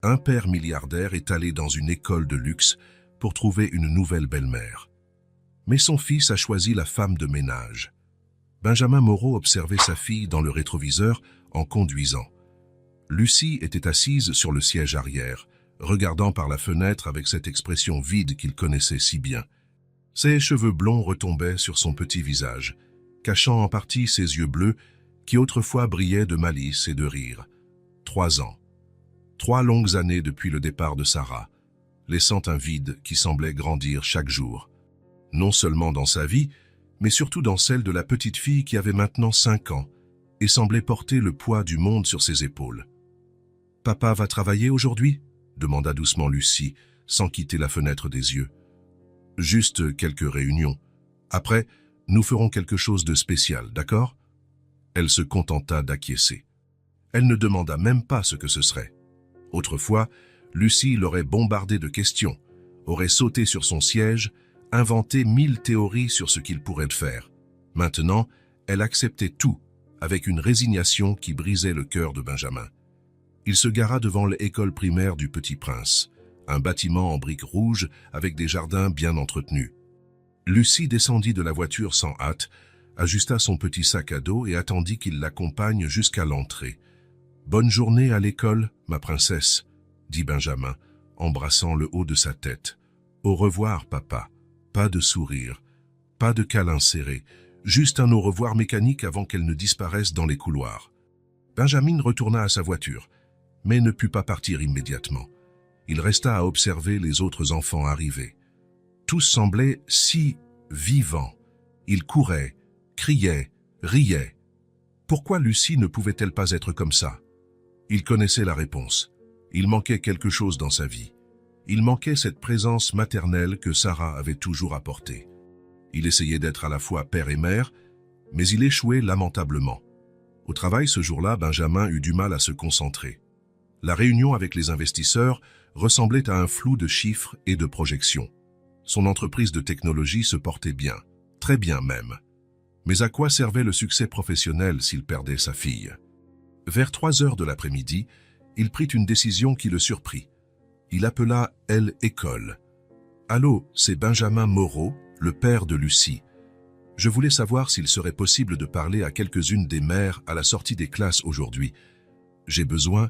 Un père milliardaire est allé dans une école de luxe pour trouver une nouvelle belle-mère. Mais son fils a choisi la femme de ménage. Benjamin Moreau observait sa fille dans le rétroviseur en conduisant. Lucie était assise sur le siège arrière, regardant par la fenêtre avec cette expression vide qu'il connaissait si bien. Ses cheveux blonds retombaient sur son petit visage, cachant en partie ses yeux bleus qui autrefois brillaient de malice et de rire. 3 ans. 3 longues années depuis le départ de Sarah, laissant un vide qui semblait grandir chaque jour. Non seulement dans sa vie, mais surtout dans celle de la petite fille qui avait maintenant 5 ans et semblait porter le poids du monde sur ses épaules. « Papa va travailler aujourd'hui » demanda doucement Lucie, sans quitter la fenêtre des yeux. « Juste quelques réunions. Après, nous ferons quelque chose de spécial, d'accord ?» Elle se contenta d'acquiescer. Elle ne demanda même pas ce que ce serait. Autrefois, Lucie l'aurait bombardé de questions, aurait sauté sur son siège, inventé 1000 théories sur ce qu'il pourrait faire. Maintenant, elle acceptait tout, avec une résignation qui brisait le cœur de Benjamin. Il se gara devant l'école primaire du Petit Prince, un bâtiment en briques rouges avec des jardins bien entretenus. Lucie descendit de la voiture sans hâte, ajusta son petit sac à dos et attendit qu'il l'accompagne jusqu'à l'entrée. « Bonne journée à l'école, ma princesse », dit Benjamin, embrassant le haut de sa tête. « Au revoir, papa. » Pas de sourire, pas de câlin serré, juste un au revoir mécanique avant qu'elle ne disparaisse dans les couloirs. Benjamin retourna à sa voiture, mais ne put pas partir immédiatement. Il resta à observer les autres enfants arriver. Tous semblaient si vivants. Ils couraient, criaient, riaient. Pourquoi Lucie ne pouvait-elle pas être comme ça? Il connaissait la réponse. Il manquait quelque chose dans sa vie. Il manquait cette présence maternelle que Sarah avait toujours apportée. Il essayait d'être à la fois père et mère, mais il échouait lamentablement. Au travail ce jour-là, Benjamin eut du mal à se concentrer. La réunion avec les investisseurs ressemblait à un flou de chiffres et de projections. Son entreprise de technologie se portait bien, très bien même. Mais à quoi servait le succès professionnel s'il perdait sa fille? Vers 3 heures de l'après-midi, il prit une décision qui le surprit. Il appela l'école. « Allô, c'est Benjamin Moreau, le père de Lucie. Je voulais savoir s'il serait possible de parler à quelques-unes des mères à la sortie des classes aujourd'hui. J'ai besoin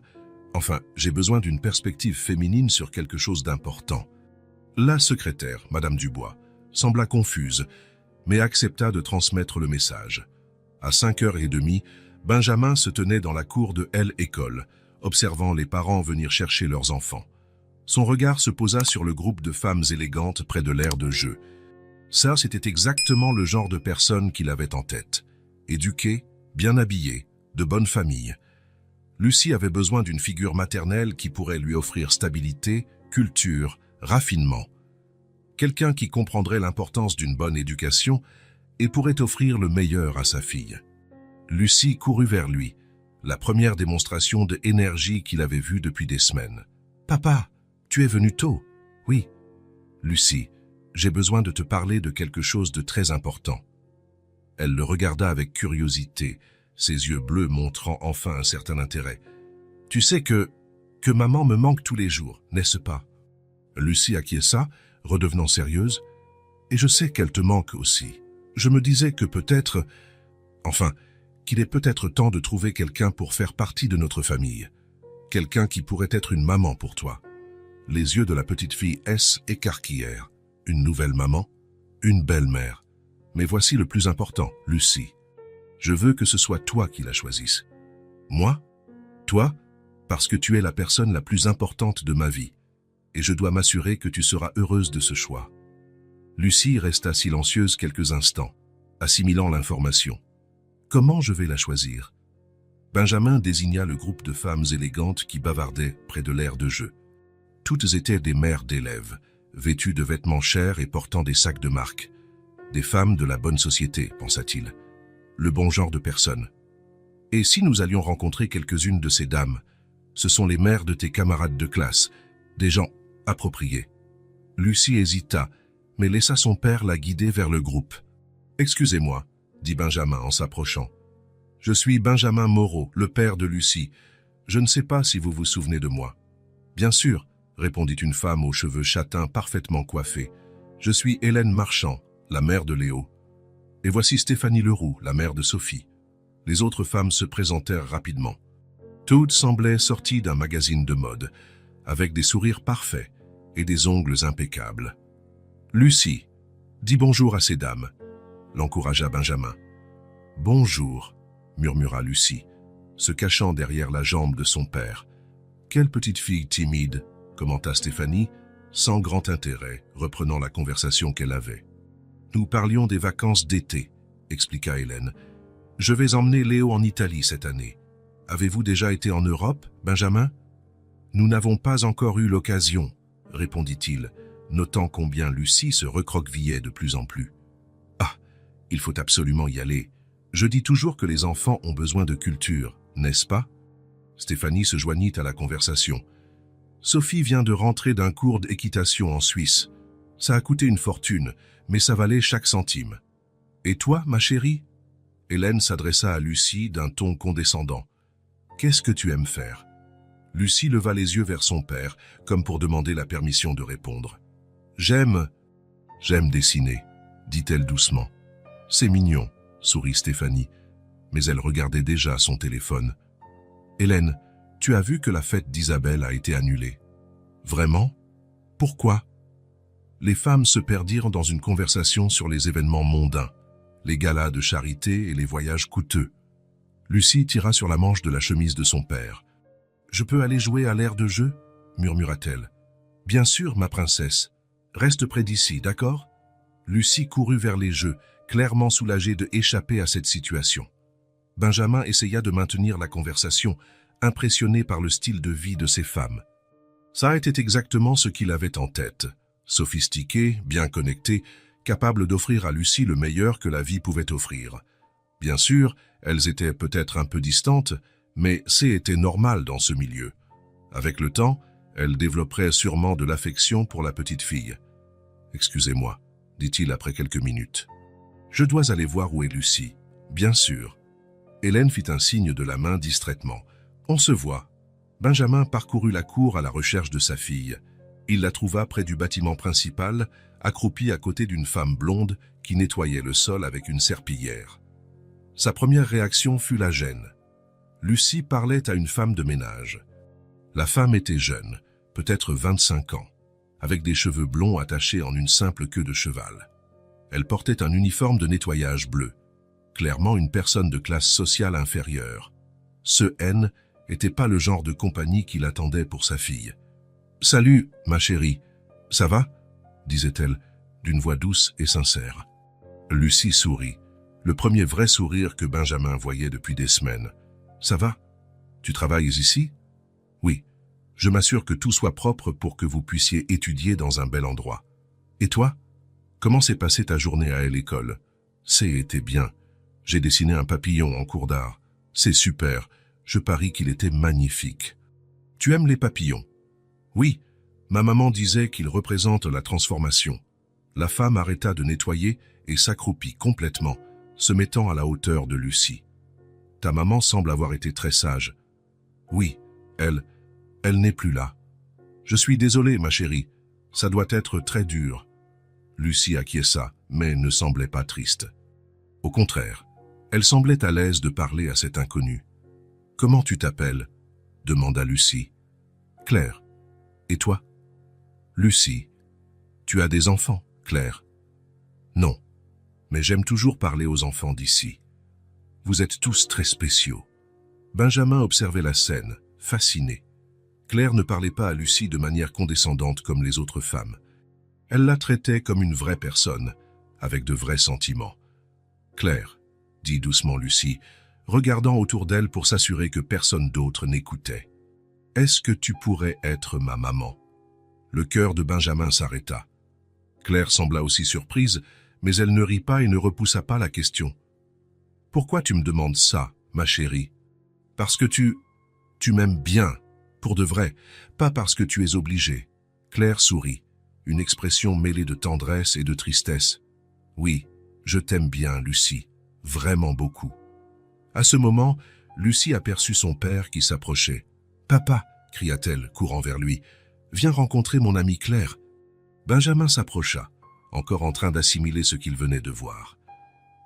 d'une perspective féminine sur quelque chose d'important. » La secrétaire, Madame Dubois, sembla confuse, mais accepta de transmettre le message. À 5h30, Benjamin se tenait dans la cour de l'école, observant les parents venir chercher leurs enfants. Son regard se posa sur le groupe de femmes élégantes près de l'aire de jeu. Ça, c'était exactement le genre de personne qu'il avait en tête. Éduquée, bien habillée, de bonne famille. Lucie avait besoin d'une figure maternelle qui pourrait lui offrir stabilité, culture, raffinement. Quelqu'un qui comprendrait l'importance d'une bonne éducation et pourrait offrir le meilleur à sa fille. Lucie courut vers lui, la première démonstration d'énergie qu'il avait vue depuis des semaines. « Papa, tu es venu tôt. »« Oui. »« Lucie, j'ai besoin de te parler de quelque chose de très important. » Elle le regarda avec curiosité, ses yeux bleus montrant enfin un certain intérêt. « Tu sais que maman me manque tous les jours, n'est-ce pas ?» Lucie acquiesça, redevenant sérieuse. « Et je sais qu'elle te manque aussi. Je me disais que peut-être... qu'il est peut-être temps de trouver quelqu'un pour faire partie de notre famille. Quelqu'un qui pourrait être une maman pour toi. » Les yeux de la petite fille s'écarquillèrent. Une nouvelle maman, une belle-mère. Mais voici le plus important, Lucie. Je veux que ce soit toi qui la choisisses. Moi? Toi? Parce que tu es la personne la plus importante de ma vie. Et je dois m'assurer que tu seras heureuse de ce choix. Lucie resta silencieuse quelques instants, assimilant l'information. Comment je vais la choisir? Benjamin désigna le groupe de femmes élégantes qui bavardaient près de l'aire de jeu. Toutes étaient des mères d'élèves, vêtues de vêtements chers et portant des sacs de marque. Des femmes de la bonne société, pensa-t-il. Le bon genre de personnes. Et si nous allions rencontrer quelques-unes de ces dames? Ce sont les mères de tes camarades de classe, des gens appropriés. Lucie hésita, mais laissa son père la guider vers le groupe. « Excusez-moi, » dit Benjamin en s'approchant. « Je suis Benjamin Moreau, le père de Lucie. Je ne sais pas si vous vous souvenez de moi. » Bien sûr, répondit une femme aux cheveux châtains parfaitement coiffés. Je suis Hélène Marchand, la mère de Léo. Et voici Stéphanie Leroux, la mère de Sophie. Les autres femmes se présentèrent rapidement. Toutes semblaient sorties d'un magazine de mode, avec des sourires parfaits et des ongles impeccables. Lucie, dis bonjour à ces dames, l'encouragea Benjamin. Bonjour, murmura Lucie, se cachant derrière la jambe de son père. Quelle petite fille timide, commenta Stéphanie, sans grand intérêt, reprenant la conversation qu'elle avait. Nous parlions des vacances d'été, expliqua Hélène. Je vais emmener Léo en Italie cette année. Avez-vous déjà été en Europe, Benjamin? Nous n'avons pas encore eu l'occasion, répondit-il, notant combien Lucie se recroquevillait de plus en plus. Ah, il faut absolument y aller. Je dis toujours que les enfants ont besoin de culture, n'est-ce pas? Stéphanie se joignit à la conversation. Sophie vient de rentrer d'un cours d'équitation en Suisse. Ça a coûté une fortune, mais ça valait chaque centime. Et toi, ma chérie? Hélène s'adressa à Lucie d'un ton condescendant. Qu'est-ce que tu aimes faire? Lucie leva les yeux vers son père, comme pour demander la permission de répondre. J'aime dessiner, dit-elle doucement. C'est mignon, sourit Stéphanie, mais elle regardait déjà son téléphone. Hélène, tu as vu que la fête d'Isabelle a été annulée. Vraiment? Pourquoi? Les femmes se perdirent dans une conversation sur les événements mondains, les galas de charité et les voyages coûteux. Lucie tira sur la manche de la chemise de son père. « Je peux aller jouer à l'aire de jeu ?» murmura-t-elle. « Bien sûr, ma princesse. Reste près d'ici, d'accord ?» Lucie courut vers les jeux, clairement soulagée de échapper à cette situation. Benjamin essaya de maintenir la conversation, impressionné par le style de vie de ces femmes. Ça était exactement ce qu'il avait en tête. Sophistiquée, bien connectée, capable d'offrir à Lucie le meilleur que la vie pouvait offrir. Bien sûr, elles étaient peut-être un peu distantes, mais c'était normal dans ce milieu. Avec le temps, elle développerait sûrement de l'affection pour la petite fille. « Excusez-moi », dit-il après quelques minutes. « Je dois aller voir où est Lucie. »« Bien sûr. » Hélène fit un signe de la main distraitement. « On se voit. » Benjamin parcourut la cour à la recherche de sa fille. Il la trouva près du bâtiment principal, accroupie à côté d'une femme blonde qui nettoyait le sol avec une serpillière. Sa première réaction fut la gêne. Lucie parlait à une femme de ménage. La femme était jeune, peut-être 25 ans, avec des cheveux blonds attachés en une simple queue de cheval. Elle portait un uniforme de nettoyage bleu, clairement une personne de classe sociale inférieure. Ce N n'était pas le genre de compagnie qu'il attendait pour sa fille. « Salut, ma chérie, ça va ?» disait-elle, d'une voix douce et sincère. Lucie sourit, le premier vrai sourire que Benjamin voyait depuis des semaines. « Ça va? Tu travailles ici ?»« Oui, je m'assure que tout soit propre pour que vous puissiez étudier dans un bel endroit. Et toi? Comment s'est passée ta journée à l'école? »« C'était bien. J'ai dessiné un papillon en cours d'art. C'est super, je parie qu'il était magnifique. »« Tu aimes les papillons? » ?»« Oui, ma maman disait qu'ils représentent la transformation. » La femme arrêta de nettoyer et s'accroupit complètement, se mettant à la hauteur de Lucie. « Ta maman semble avoir été très sage. »« Oui, elle n'est plus là. »« Je suis désolée, ma chérie, ça doit être très dur. » Lucie acquiesça, mais ne semblait pas triste. Au contraire, elle semblait à l'aise de parler à cet inconnu. « Comment tu t'appelles » demanda Lucie. « Claire. Et toi ?»« Lucie. Tu as des enfants, Claire ?»« Non, mais j'aime toujours parler aux enfants d'ici. Vous êtes tous très spéciaux. » Benjamin observait la scène, fasciné. Claire ne parlait pas à Lucie de manière condescendante comme les autres femmes. Elle la traitait comme une vraie personne, avec de vrais sentiments. « Claire, » dit doucement Lucie, regardant autour d'elle pour s'assurer que personne d'autre n'écoutait. « Est-ce que tu pourrais être ma maman ?» Le cœur de Benjamin s'arrêta. Claire sembla aussi surprise, mais elle ne rit pas et ne repoussa pas la question. « Pourquoi tu me demandes ça, ma chérie ? Parce que tu m'aimes bien, pour de vrai, pas parce que tu es obligée. » Claire sourit, une expression mêlée de tendresse et de tristesse. « Oui, je t'aime bien, Lucie, vraiment beaucoup. » À ce moment, Lucie aperçut son père qui s'approchait. « Papa, cria-t-elle, courant vers lui. « Viens rencontrer mon amie Claire. » Benjamin s'approcha, encore en train d'assimiler ce qu'il venait de voir.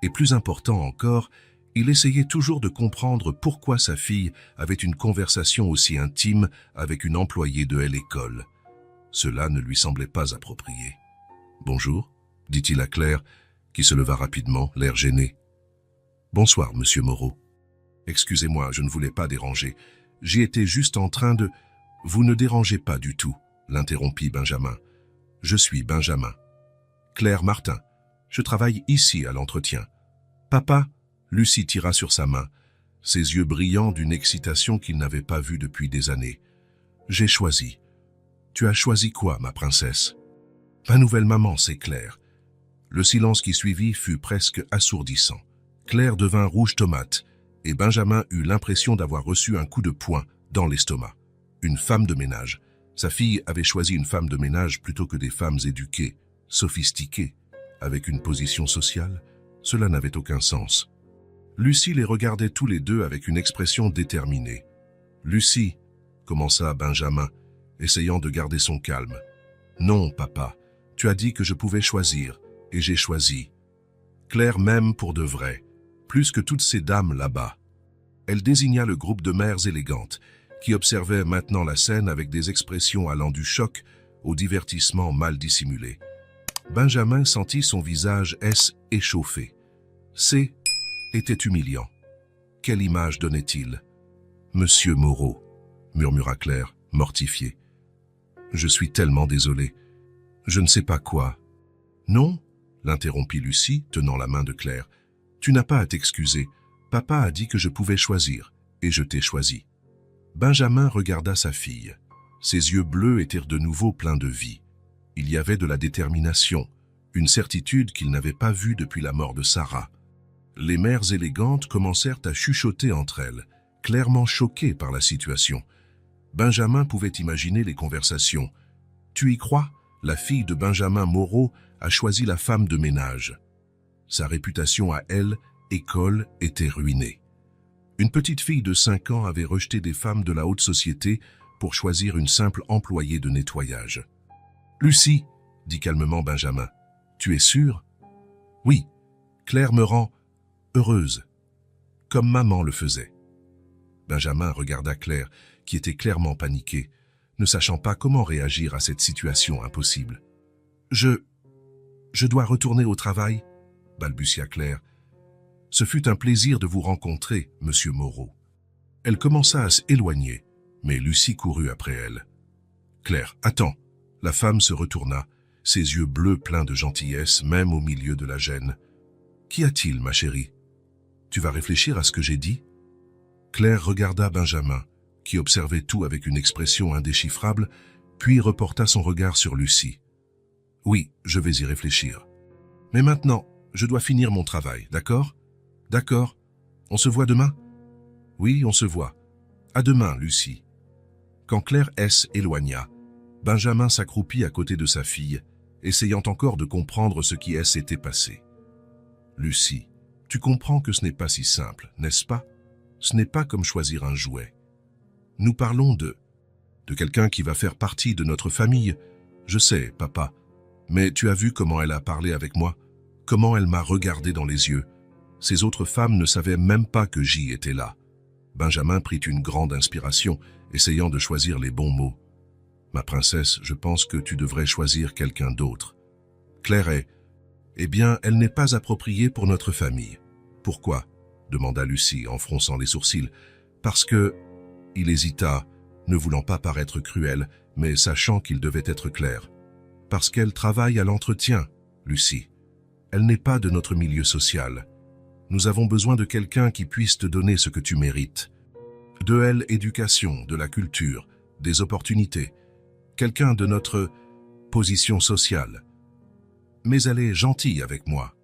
Et plus important encore, il essayait toujours de comprendre pourquoi sa fille avait une conversation aussi intime avec une employée de l'école. Cela ne lui semblait pas approprié. « Bonjour » dit-il à Claire, qui se leva rapidement, l'air gêné. « Bonsoir, monsieur Moreau. Excusez-moi, je ne voulais pas déranger. J'y étais juste en train de... » « Vous ne dérangez pas du tout, » l'interrompit Benjamin. « Je suis Benjamin. Claire Martin. Je travaille ici à l'entretien. »« Papa » Lucie tira sur sa main, ses yeux brillants d'une excitation qu'il n'avait pas vue depuis des années. « J'ai choisi. »« Tu as choisi quoi, ma princesse ?»« Ma nouvelle maman, c'est Claire. » Le silence qui suivit fut presque assourdissant. Claire devint rouge tomate, et Benjamin eut l'impression d'avoir reçu un coup de poing dans l'estomac. Une femme de ménage. Sa fille avait choisi une femme de ménage plutôt que des femmes éduquées, sophistiquées, avec une position sociale. Cela n'avait aucun sens. Lucie les regardait tous les deux avec une expression déterminée. « Lucie, » commença Benjamin, essayant de garder son calme. « Non, papa, tu as dit que je pouvais choisir, et j'ai choisi. Claire m'aime pour de vrai, plus que toutes ces dames là-bas. » Elle désigna le groupe de mères élégantes, qui observait maintenant la scène avec des expressions allant du choc au divertissement mal dissimulé. Benjamin sentit son visage échauffé. C était humiliant. Quelle image donnait-il? « Monsieur Moreau, » murmura Claire, mortifiée. « Je suis tellement désolée. Je ne sais pas quoi. »« Non » l'interrompit Lucie, tenant la main de Claire. « Tu n'as pas à t'excuser. Papa a dit que je pouvais choisir, et je t'ai choisi. » Benjamin regarda sa fille. Ses yeux bleus étaient de nouveau pleins de vie. Il y avait de la détermination, une certitude qu'il n'avait pas vue depuis la mort de Sarah. Les mères élégantes commencèrent à chuchoter entre elles, clairement choquées par la situation. Benjamin pouvait imaginer les conversations. « Tu y crois? La fille de Benjamin Moreau a choisi la femme de ménage. » Sa réputation à elle, école, était ruinée. Une petite fille de 5 ans avait rejeté des femmes de la haute société pour choisir une simple employée de nettoyage. « Lucie, » dit calmement Benjamin, « tu es sûre? »« Oui, Claire me rend heureuse, comme maman le faisait. » Benjamin regarda Claire, qui était clairement paniquée, ne sachant pas comment réagir à cette situation impossible. « Je dois retourner au travail, » balbutia Claire. « Ce fut un plaisir de vous rencontrer, monsieur Moreau. » Elle commença à s'éloigner, mais Lucie courut après elle. « Claire, attends !» La femme se retourna, ses yeux bleus pleins de gentillesse, même au milieu de la gêne. « Qu'y a-t-il, ma chérie? Tu vas réfléchir à ce que j'ai dit ?» Claire regarda Benjamin, qui observait tout avec une expression indéchiffrable, puis reporta son regard sur Lucie. « Oui, je vais y réfléchir. Mais maintenant, je dois finir mon travail, d'accord ? D'accord. On se voit demain ? Oui, on se voit. À demain, Lucie. » Quand Claire éloigna, Benjamin s'accroupit à côté de sa fille, essayant encore de comprendre ce qui s'était passé. « Lucie, tu comprends que ce n'est pas si simple, n'est-ce pas? Ce n'est pas comme choisir un jouet. Nous parlons de quelqu'un qui va faire partie de notre famille. Je sais, papa, mais tu as vu comment elle a parlé avec moi, comment elle m'a regardé dans les yeux. Ces autres femmes ne savaient même pas que J était là. » Benjamin prit une grande inspiration, essayant de choisir les bons mots. « Ma princesse, je pense que tu devrais choisir quelqu'un d'autre. » Claire est... « Eh bien, elle n'est pas appropriée pour notre famille. »« Pourquoi ?» demanda Lucie en fronçant les sourcils. « Parce que... » Il hésita, ne voulant pas paraître cruel, mais sachant qu'il devait être clair. « Parce qu'elle travaille à l'entretien, Lucie. Elle n'est pas de notre milieu social. Nous avons besoin de quelqu'un qui puisse te donner ce que tu mérites. De l'éducation, de la culture, des opportunités. Quelqu'un de notre position sociale. Mais elle est gentille avec moi.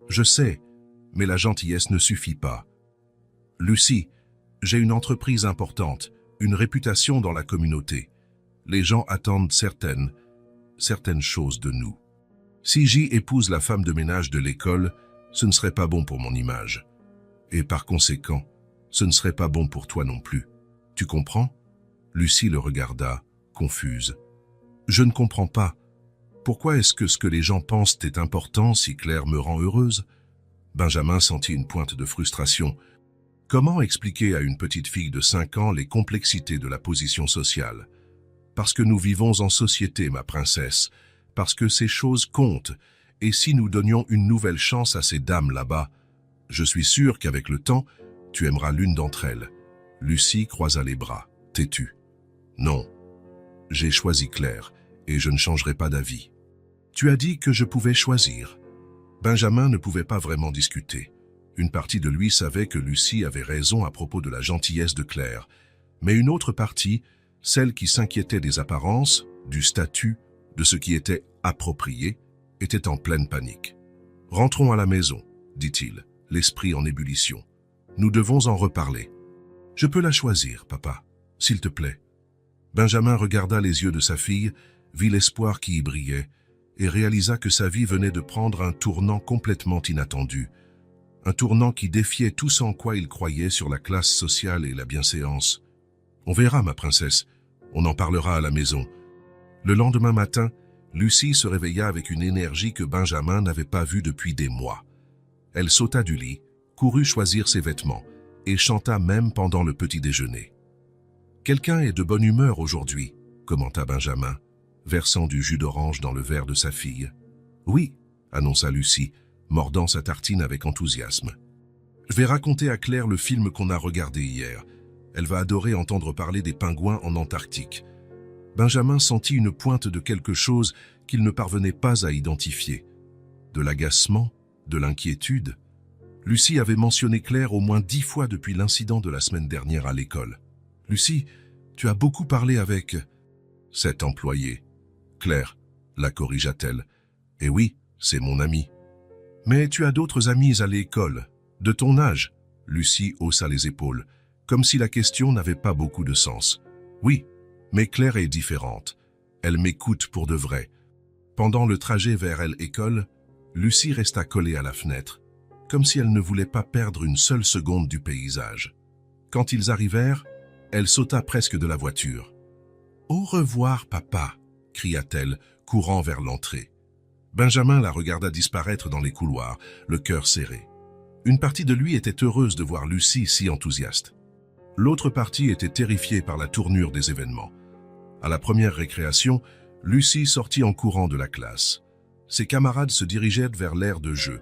Je sais, mais la gentillesse ne suffit pas. Lucie, j'ai une entreprise importante, une réputation dans la communauté. Les gens attendent certaines choses de nous. Si J épouse la femme de ménage de l'école, ce ne serait pas bon pour mon image. Et par conséquent, ce ne serait pas bon pour toi non plus. Tu comprends? Lucie le regarda, confuse. « Je ne comprends pas. Pourquoi est-ce que ce que les gens pensent est important si Claire me rend heureuse ?» Benjamin sentit une pointe de frustration. Comment expliquer à une petite fille de 5 ans les complexités de la position sociale? Parce que nous vivons en société, ma princesse, parce que ces choses comptent, et si nous donnions une nouvelle chance à ces dames là-bas, je suis sûr qu'avec le temps, tu aimeras l'une d'entre elles. Lucie croisa les bras, têtue. Non, j'ai choisi Claire, et je ne changerai pas d'avis. Tu as dit que je pouvais choisir. Benjamin ne pouvait pas vraiment discuter. Une partie de lui savait que Lucie avait raison à propos de la gentillesse de Claire, mais une autre partie, celle qui s'inquiétait des apparences, du statut, de ce qui était approprié, était en pleine panique. « Rentrons à la maison, dit-il, l'esprit en ébullition. Nous devons en reparler. Je peux la choisir, papa, s'il te plaît. » Benjamin regarda les yeux de sa fille, vit l'espoir qui y brillait, et réalisa que sa vie venait de prendre un tournant complètement inattendu, un tournant qui défiait tout ce en quoi il croyait sur la classe sociale et la bienséance. « On verra, ma princesse, on en parlera à la maison. » Le lendemain matin, Lucie se réveilla avec une énergie que Benjamin n'avait pas vue depuis des mois. Elle sauta du lit, courut choisir ses vêtements, et chanta même pendant le petit déjeuner. « Quelqu'un est de bonne humeur aujourd'hui, » commenta Benjamin, versant du jus d'orange dans le verre de sa fille. « Oui, » annonça Lucie, mordant sa tartine avec enthousiasme. « Je vais raconter à Claire le film qu'on a regardé hier. Elle va adorer entendre parler des pingouins en Antarctique. » Benjamin sentit une pointe de quelque chose qu'il ne parvenait pas à identifier. De l'agacement, de l'inquiétude. Lucie avait mentionné Claire au moins 10 fois depuis l'incident de la semaine dernière à l'école. « Lucie, tu as beaucoup parlé avec... » cet employé. « Claire, » la corrigea-t-elle. « Eh oui, c'est mon ami. »« Mais tu as d'autres amis à l'école, de ton âge ?» Lucie haussa les épaules, comme si la question n'avait pas beaucoup de sens. « Oui, mais Claire est différente. Elle m'écoute pour de vrai. » Pendant le trajet vers l'école, Lucie resta collée à la fenêtre, comme si elle ne voulait pas perdre une seule seconde du paysage. Quand ils arrivèrent, elle sauta presque de la voiture. « Au revoir, papa !» cria-t-elle, courant vers l'entrée. Benjamin la regarda disparaître dans les couloirs, le cœur serré. Une partie de lui était heureuse de voir Lucie si enthousiaste. L'autre partie était terrifiée par la tournure des événements. À la première récréation, Lucie sortit en courant de la classe. Ses camarades se dirigeaient vers l'aire de jeu,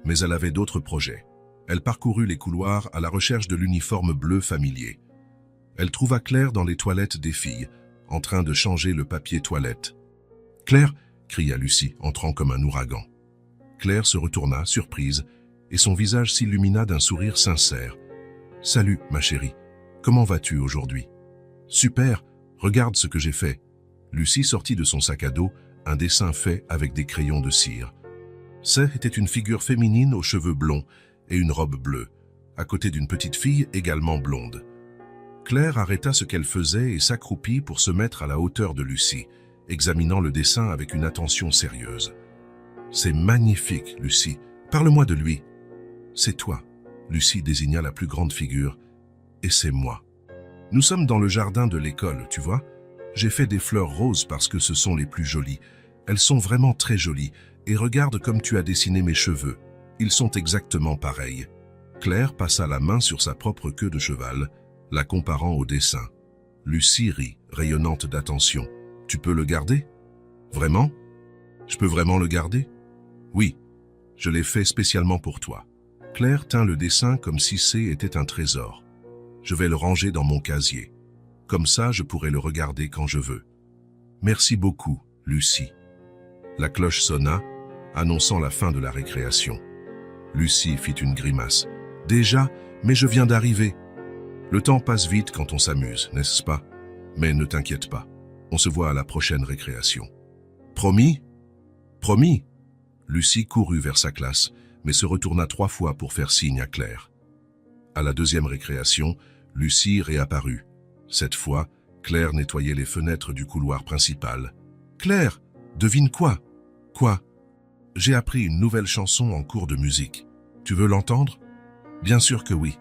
mais elle avait d'autres projets. Elle parcourut les couloirs à la recherche de l'uniforme bleu familier. Elle trouva Claire dans les toilettes des filles, en train de changer le papier toilette. « Claire !» cria Lucie, entrant comme un ouragan. Claire se retourna, surprise, et son visage s'illumina d'un sourire sincère. « Salut, ma chérie. Comment vas-tu aujourd'hui ?»« Super, regarde ce que j'ai fait. » Lucie sortit de son sac à dos un dessin fait avec des crayons de cire. C'est était une figure féminine aux cheveux blonds et une robe bleue, à côté d'une petite fille également blonde. Claire arrêta ce qu'elle faisait et s'accroupit pour se mettre à la hauteur de Lucie, examinant le dessin avec une attention sérieuse. « C'est magnifique, Lucie. Parle-moi de lui. »« C'est toi. » Lucie désigna la plus grande figure. « Et c'est moi. Nous sommes dans le jardin de l'école, tu vois. J'ai fait des fleurs roses parce que ce sont les plus jolies. Elles sont vraiment très jolies. Et regarde comme tu as dessiné mes cheveux. Ils sont exactement pareils. » Claire passa la main sur sa propre queue de cheval, la comparant au dessin. Lucie rit, rayonnante d'attention. « Tu peux le garder ? Vraiment ? Je peux vraiment le garder ? Oui, je l'ai fait spécialement pour toi. » Claire tint le dessin comme si c'était un trésor. « Je vais le ranger dans mon casier. Comme ça, je pourrai le regarder quand je veux. » Merci beaucoup, Lucie. La cloche sonna, annonçant la fin de la récréation. Lucie fit une grimace. « Déjà, mais je viens d'arriver. » Le temps passe vite quand on s'amuse, n'est-ce pas? Mais ne t'inquiète pas, on se voit à la prochaine récréation. Promis? Promis? Lucie courut vers sa classe, mais se retourna 3 fois pour faire signe à Claire. À la deuxième récréation, Lucie réapparut. Cette fois, Claire nettoyait les fenêtres du couloir principal. « Claire, devine quoi? »« Quoi? »« J'ai appris une nouvelle chanson en cours de musique. Tu veux l'entendre? » « Bien sûr que oui.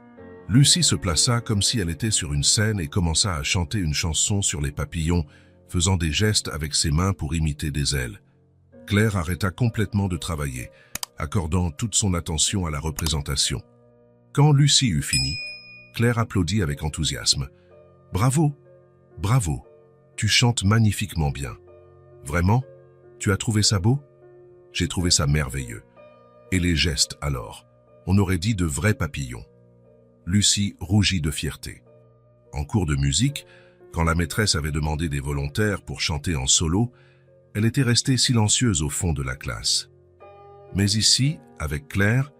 Lucie se plaça comme si elle était sur une scène et commença à chanter une chanson sur les papillons, faisant des gestes avec ses mains pour imiter des ailes. Claire arrêta complètement de travailler, accordant toute son attention à la représentation. Quand Lucie eut fini, Claire applaudit avec enthousiasme. « Bravo, bravo, tu chantes magnifiquement bien. Vraiment? Tu as trouvé ça beau? J'ai trouvé ça merveilleux. Et les gestes alors? On aurait dit de vrais papillons. » Lucie rougit de fierté. En cours de musique, quand la maîtresse avait demandé des volontaires pour chanter en solo, elle était restée silencieuse au fond de la classe. Mais ici, avec Claire,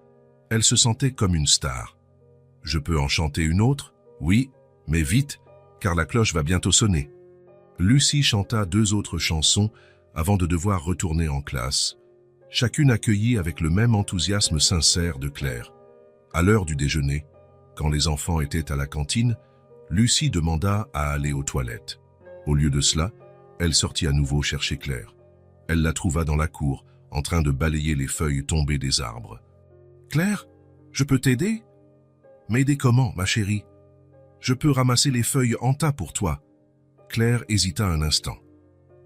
elle se sentait comme une star. « Je peux en chanter une autre? Oui, mais vite, car la cloche va bientôt sonner. » Lucie chanta 2 autres chansons avant de devoir retourner en classe, chacune accueillie avec le même enthousiasme sincère de Claire. À l'heure du déjeuner, quand les enfants étaient à la cantine, Lucie demanda à aller aux toilettes. Au lieu de cela, elle sortit à nouveau chercher Claire. Elle la trouva dans la cour, en train de balayer les feuilles tombées des arbres. « Claire, je peux t'aider ?»« M'aider comment, ma chérie ? Je peux ramasser les feuilles en tas pour toi. » Claire hésita un instant.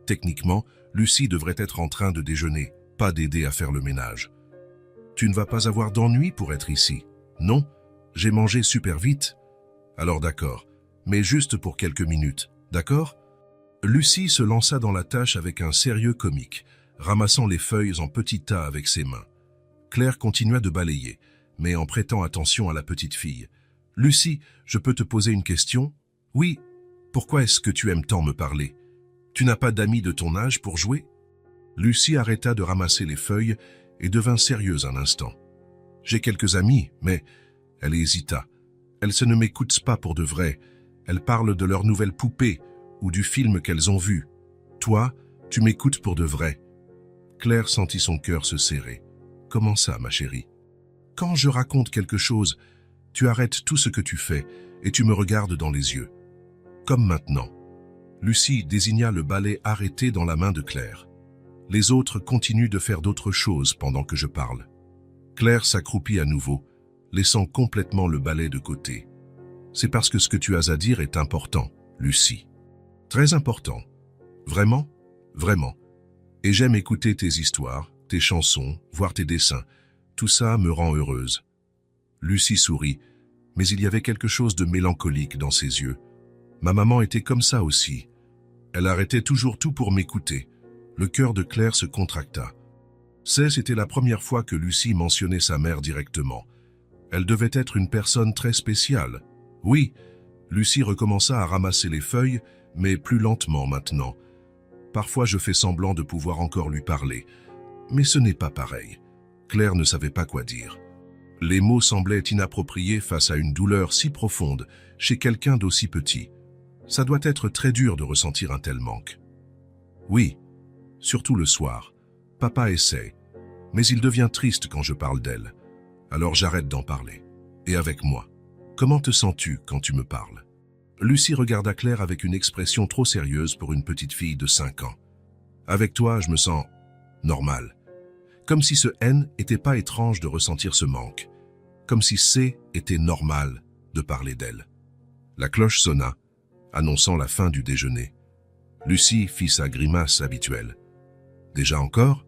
Techniquement, Lucie devrait être en train de déjeuner, pas d'aider à faire le ménage. « Tu ne vas pas avoir d'ennui pour être ici, non ? J'ai mangé super vite. » Alors d'accord, mais juste pour quelques minutes, d'accord ? Lucie se lança dans la tâche avec un sérieux comique, ramassant les feuilles en petits tas avec ses mains. Claire continua de balayer, mais en prêtant attention à la petite fille. « Lucie, je peux te poser une question ? » ?»« Oui. Pourquoi est-ce que tu aimes tant me parler ? Tu n'as pas d'amis de ton âge pour jouer ?» Lucie arrêta de ramasser les feuilles et devint sérieuse un instant. « J'ai quelques amis, mais... » Elle hésita. « Elles ne m'écoutent pas pour de vrai. Elles parlent de leur nouvelle poupée ou du film qu'elles ont vu. Toi, tu m'écoutes pour de vrai. » Claire sentit son cœur se serrer. « Comment ça, ma chérie ? Quand je raconte quelque chose, tu arrêtes tout ce que tu fais et tu me regardes dans les yeux. Comme maintenant. » Lucie désigna le balai arrêté dans la main de Claire. « Les autres continuent de faire d'autres choses pendant que je parle. » Claire s'accroupit à nouveau, laissant complètement le balai de côté. « C'est parce que ce que tu as à dire est important, Lucie. Très important. Vraiment, vraiment. Et j'aime écouter tes histoires, tes chansons, voir tes dessins. Tout ça me rend heureuse. » Lucie sourit, mais il y avait quelque chose de mélancolique dans ses yeux. Ma maman était comme ça aussi. Elle arrêtait toujours tout pour m'écouter. Le cœur de Claire se contracta. C'était la première fois que Lucie mentionnait sa mère directement. Elle devait être une personne très spéciale. Oui, Lucie recommença à ramasser les feuilles, mais plus lentement maintenant. Parfois je fais semblant de pouvoir encore lui parler, mais ce n'est pas pareil. Claire ne savait pas quoi dire. Les mots semblaient inappropriés face à une douleur si profonde chez quelqu'un d'aussi petit. Ça doit être très dur de ressentir un tel manque. Oui, surtout le soir. Papa essaie, mais il devient triste quand je parle d'elle. Alors j'arrête d'en parler. Et avec moi, comment te sens-tu quand tu me parles ? Lucie regarda Claire avec une expression trop sérieuse pour une petite fille de 5 ans. Avec toi, je me sens normal. Comme si ce N n'était pas étrange de ressentir ce manque. Comme si C était normal de parler d'elle. La cloche sonna, annonçant la fin du déjeuner. Lucie fit sa grimace habituelle. « Déjà encore ?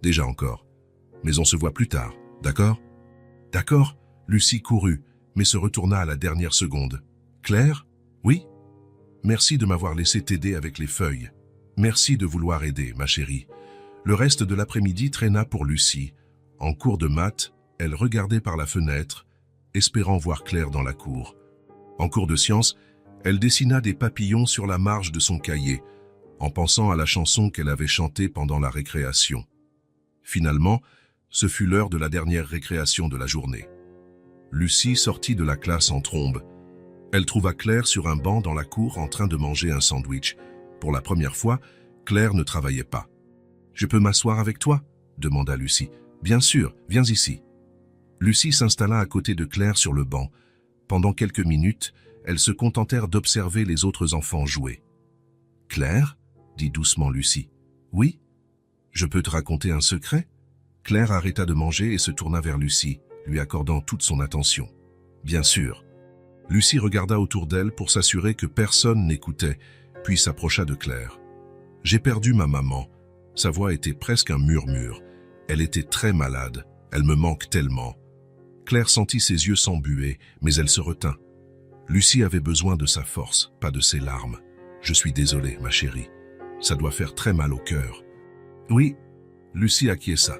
Déjà encore. Mais on se voit plus tard, d'accord ? » « D'accord ?» Lucie courut, mais se retourna à la dernière seconde. « Claire ? Oui ? Merci de m'avoir laissé t'aider avec les feuilles. Merci de vouloir aider, ma chérie. » Le reste de l'après-midi traîna pour Lucie. En cours de maths, elle regardait par la fenêtre, espérant voir Claire dans la cour. En cours de sciences, elle dessina des papillons sur la marge de son cahier, en pensant à la chanson qu'elle avait chantée pendant la récréation. Finalement, ce fut l'heure de la dernière récréation de la journée. Lucie sortit de la classe en trombe. Elle trouva Claire sur un banc dans la cour en train de manger un sandwich. Pour la première fois, Claire ne travaillait pas. « Je peux m'asseoir avec toi ?» demanda Lucie. « Bien sûr, viens ici. » Lucie s'installa à côté de Claire sur le banc. Pendant quelques minutes, elles se contentèrent d'observer les autres enfants jouer. « Claire ?» dit doucement Lucie. « Oui ? Je peux te raconter un secret ?» Claire arrêta de manger et se tourna vers Lucie, lui accordant toute son attention. « Bien sûr. Lucie regarda autour d'elle pour s'assurer que personne n'écoutait, puis s'approcha de Claire. « J'ai perdu ma maman. » Sa voix était presque un murmure. Elle était très malade. Elle me manque tellement. Claire sentit ses yeux s'embuer, mais elle se retint. Lucie avait besoin de sa force, pas de ses larmes. « Je suis désolée, ma chérie. Ça doit faire très mal au cœur. » « Oui. » Lucie acquiesça,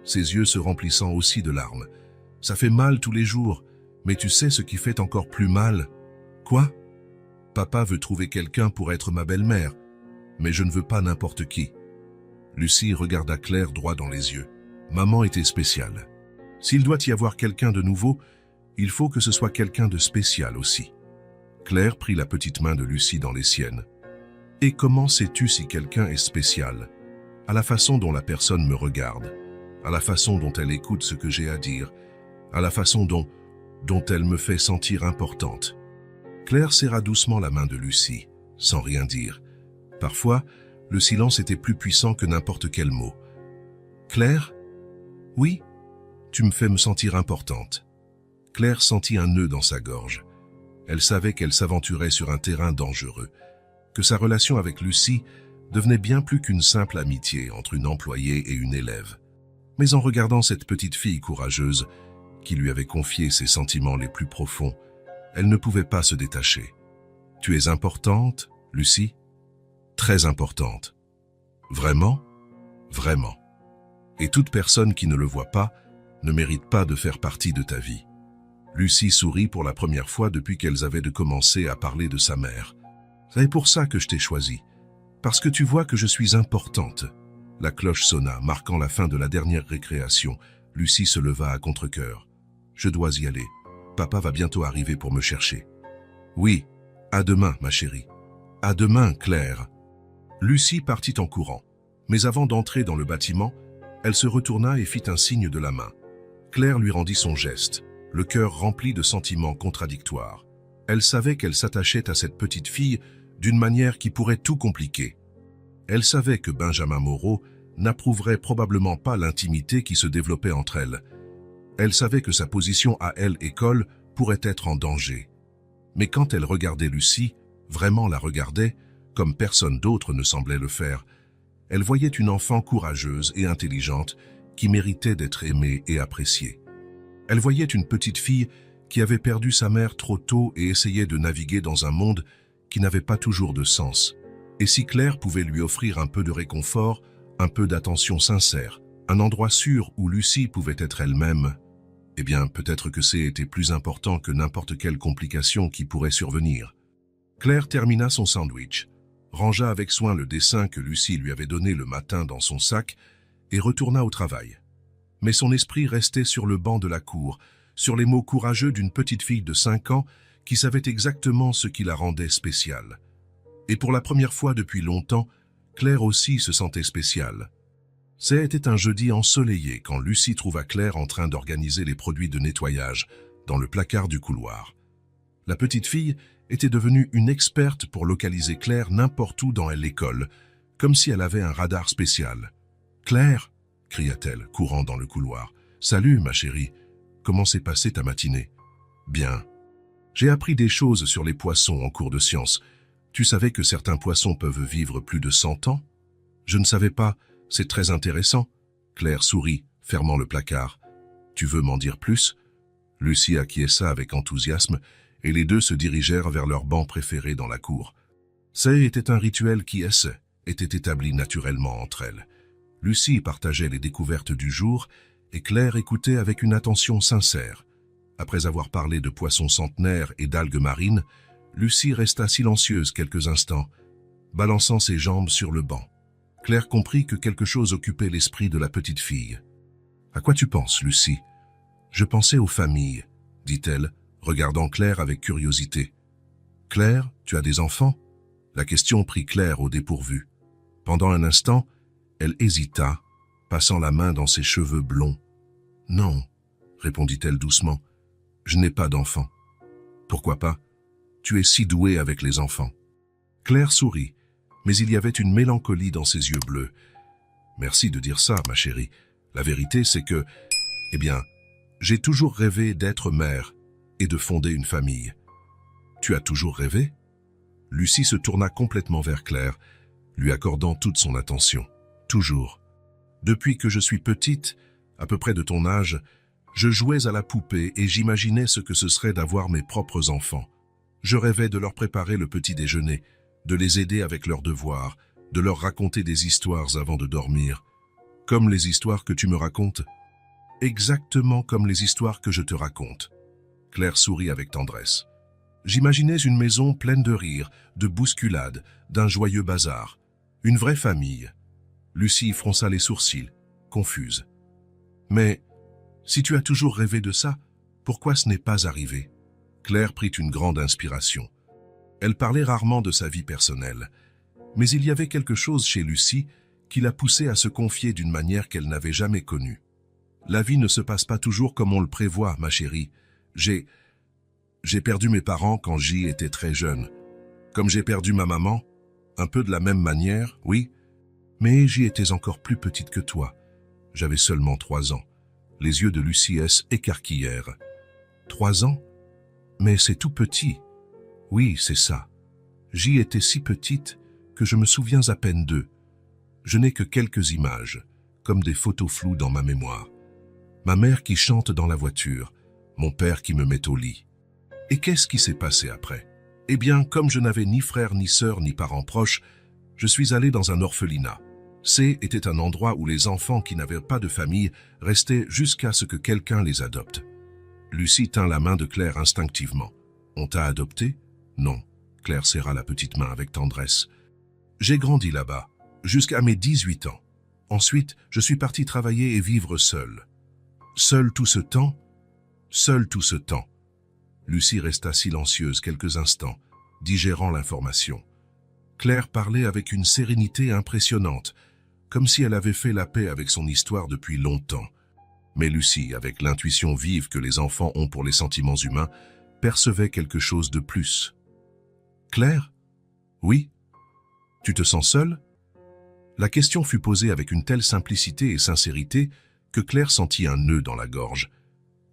ses yeux se remplissant aussi de larmes. « Ça fait mal tous les jours, mais tu sais ce qui fait encore plus mal? »« Quoi ? » ?»« Papa veut trouver quelqu'un pour être ma belle-mère, mais je ne veux pas n'importe qui. » Lucie regarda Claire droit dans les yeux. Maman était spéciale. S'il doit y avoir quelqu'un de nouveau, il faut que ce soit quelqu'un de spécial aussi. Claire prit la petite main de Lucie dans les siennes. « Et comment sais-tu si quelqu'un est spécial ? À la façon dont la personne me regarde, à la façon dont elle écoute ce que j'ai à dire, à la façon dont elle me fait sentir importante. » Claire serra doucement la main de Lucie, sans rien dire. Parfois, le silence était plus puissant que n'importe quel mot. « Claire ? Oui, tu me fais me sentir importante. » Claire sentit un nœud dans sa gorge. Elle savait qu'elle s'aventurait sur un terrain dangereux, que sa relation avec Lucie devenait bien plus qu'une simple amitié entre une employée et une élève. Mais en regardant cette petite fille courageuse, qui lui avait confié ses sentiments les plus profonds, elle ne pouvait pas se détacher. « Tu es importante, Lucie ? Très importante. Vraiment ? Vraiment. Et toute personne qui ne le voit pas ne mérite pas de faire partie de ta vie. » Lucie sourit pour la première fois depuis qu'elles avaient de commencer à parler de sa mère. « C'est pour ça que je t'ai choisie. Parce que tu vois que je suis importante. » La cloche sonna, marquant la fin de la dernière récréation. Lucie se leva à contre-cœur. « Je dois y aller. Papa va bientôt arriver pour me chercher. »« Oui, à demain, ma chérie. »« À demain, Claire. » Lucie partit en courant. Mais avant d'entrer dans le bâtiment, elle se retourna et fit un signe de la main. Claire lui rendit son geste, le cœur rempli de sentiments contradictoires. Elle savait qu'elle s'attachait à cette petite fille d'une manière qui pourrait tout compliquer. Elle savait que Benjamin Moreau n'approuverait probablement pas l'intimité qui se développait entre elles. Elle savait que sa position à elle et Cole pourrait être en danger. Mais quand elle regardait Lucie, vraiment la regardait, comme personne d'autre ne semblait le faire, elle voyait une enfant courageuse et intelligente qui méritait d'être aimée et appréciée. Elle voyait une petite fille qui avait perdu sa mère trop tôt et essayait de naviguer dans un monde qui n'avait pas toujours de sens. Et si Claire pouvait lui offrir un peu de réconfort, un peu d'attention sincère, un endroit sûr où Lucie pouvait être elle-même, eh bien peut-être que c'était plus important que n'importe quelle complication qui pourrait survenir. Claire termina son sandwich, rangea avec soin le dessin que Lucie lui avait donné le matin dans son sac et retourna au travail. Mais son esprit restait sur le banc de la cour, sur les mots courageux d'une petite fille de 5 ans qui savait exactement ce qui la rendait spéciale. Et pour la première fois depuis longtemps, Claire aussi se sentait spéciale. C'était un jeudi ensoleillé quand Lucie trouva Claire en train d'organiser les produits de nettoyage dans le placard du couloir. La petite fille était devenue une experte pour localiser Claire n'importe où dans l'école, comme si elle avait un radar spécial. « Claire !» cria-t-elle, courant dans le couloir. « Salut, ma chérie. Comment s'est passée ta matinée ?»« Bien. J'ai appris des choses sur les poissons en cours de sciences. Tu savais que certains poissons peuvent vivre plus de 100 ans ? Je ne savais pas. C'est très intéressant. » Claire sourit, fermant le placard. « Tu veux m'en dire plus ?» Lucie acquiesça avec enthousiasme et les deux se dirigèrent vers leur banc préféré dans la cour. C'était un rituel qui était établi naturellement entre elles. Lucie partageait les découvertes du jour et Claire écoutait avec une attention sincère. Après avoir parlé de poissons centenaires et d'algues marines, Lucie resta silencieuse quelques instants, balançant ses jambes sur le banc. Claire comprit que quelque chose occupait l'esprit de la petite fille. « À quoi tu penses, Lucie ?»« Je pensais aux familles, » dit-elle, regardant Claire avec curiosité. « Claire, tu as des enfants ?» La question prit Claire au dépourvu. Pendant un instant, elle hésita, passant la main dans ses cheveux blonds. « Non, » répondit-elle doucement, « je n'ai pas d'enfants. »« Pourquoi pas ? Tu es si douée avec les enfants. » Claire sourit, mais il y avait une mélancolie dans ses yeux bleus. « Merci de dire ça, ma chérie. La vérité, c'est que, j'ai toujours rêvé d'être mère et de fonder une famille. Tu as toujours rêvé? Lucie se tourna complètement vers Claire, lui accordant toute son attention. Toujours. Depuis que je suis petite, à peu près de ton âge, je jouais à la poupée et j'imaginais ce que ce serait d'avoir mes propres enfants. Je rêvais de leur préparer le petit déjeuner, de les aider avec leurs devoirs, de leur raconter des histoires avant de dormir. Comme les histoires que tu me racontes? Exactement comme les histoires que je te raconte. Claire sourit avec tendresse. J'imaginais une maison pleine de rires, de bousculades, d'un joyeux bazar. Une vraie famille. Lucie fronça les sourcils, confuse. Mais, si tu as toujours rêvé de ça, pourquoi ce n'est pas arrivé? Claire prit une grande inspiration. Elle parlait rarement de sa vie personnelle, mais il y avait quelque chose chez Lucie qui la poussait à se confier d'une manière qu'elle n'avait jamais connue. La vie ne se passe pas toujours comme on le prévoit, ma chérie. J'ai perdu mes parents quand J était très jeune. Comme j'ai perdu ma maman, un peu de la même manière, oui, mais J était encore plus petite que toi. J'avais seulement 3 ans. Les yeux de Lucie s'écarquillèrent. 3 ans? Mais c'est tout petit. Oui, c'est ça. J était si petite que je me souviens à peine d'eux. Je n'ai que quelques images, comme des photos floues dans ma mémoire. Ma mère qui chante dans la voiture, mon père qui me met au lit. Et qu'est-ce qui s'est passé après? Eh bien, comme je n'avais ni frère, ni sœur, ni parents proches, je suis allé dans un orphelinat. C était un endroit où les enfants qui n'avaient pas de famille restaient jusqu'à ce que quelqu'un les adopte. Lucie tint la main de Claire instinctivement. On t'a adopté? Non. Claire serra la petite main avec tendresse. J'ai grandi là-bas, jusqu'à mes 18 ans. Ensuite, je suis parti travailler et vivre seul. Seul tout ce temps? Seul tout ce temps. Lucie resta silencieuse quelques instants, digérant l'information. Claire parlait avec une sérénité impressionnante, comme si elle avait fait la paix avec son histoire depuis longtemps. Mais Lucie, avec l'intuition vive que les enfants ont pour les sentiments humains, percevait quelque chose de plus. « Claire? Oui? Tu te sens seule ?» La question fut posée avec une telle simplicité et sincérité que Claire sentit un nœud dans la gorge.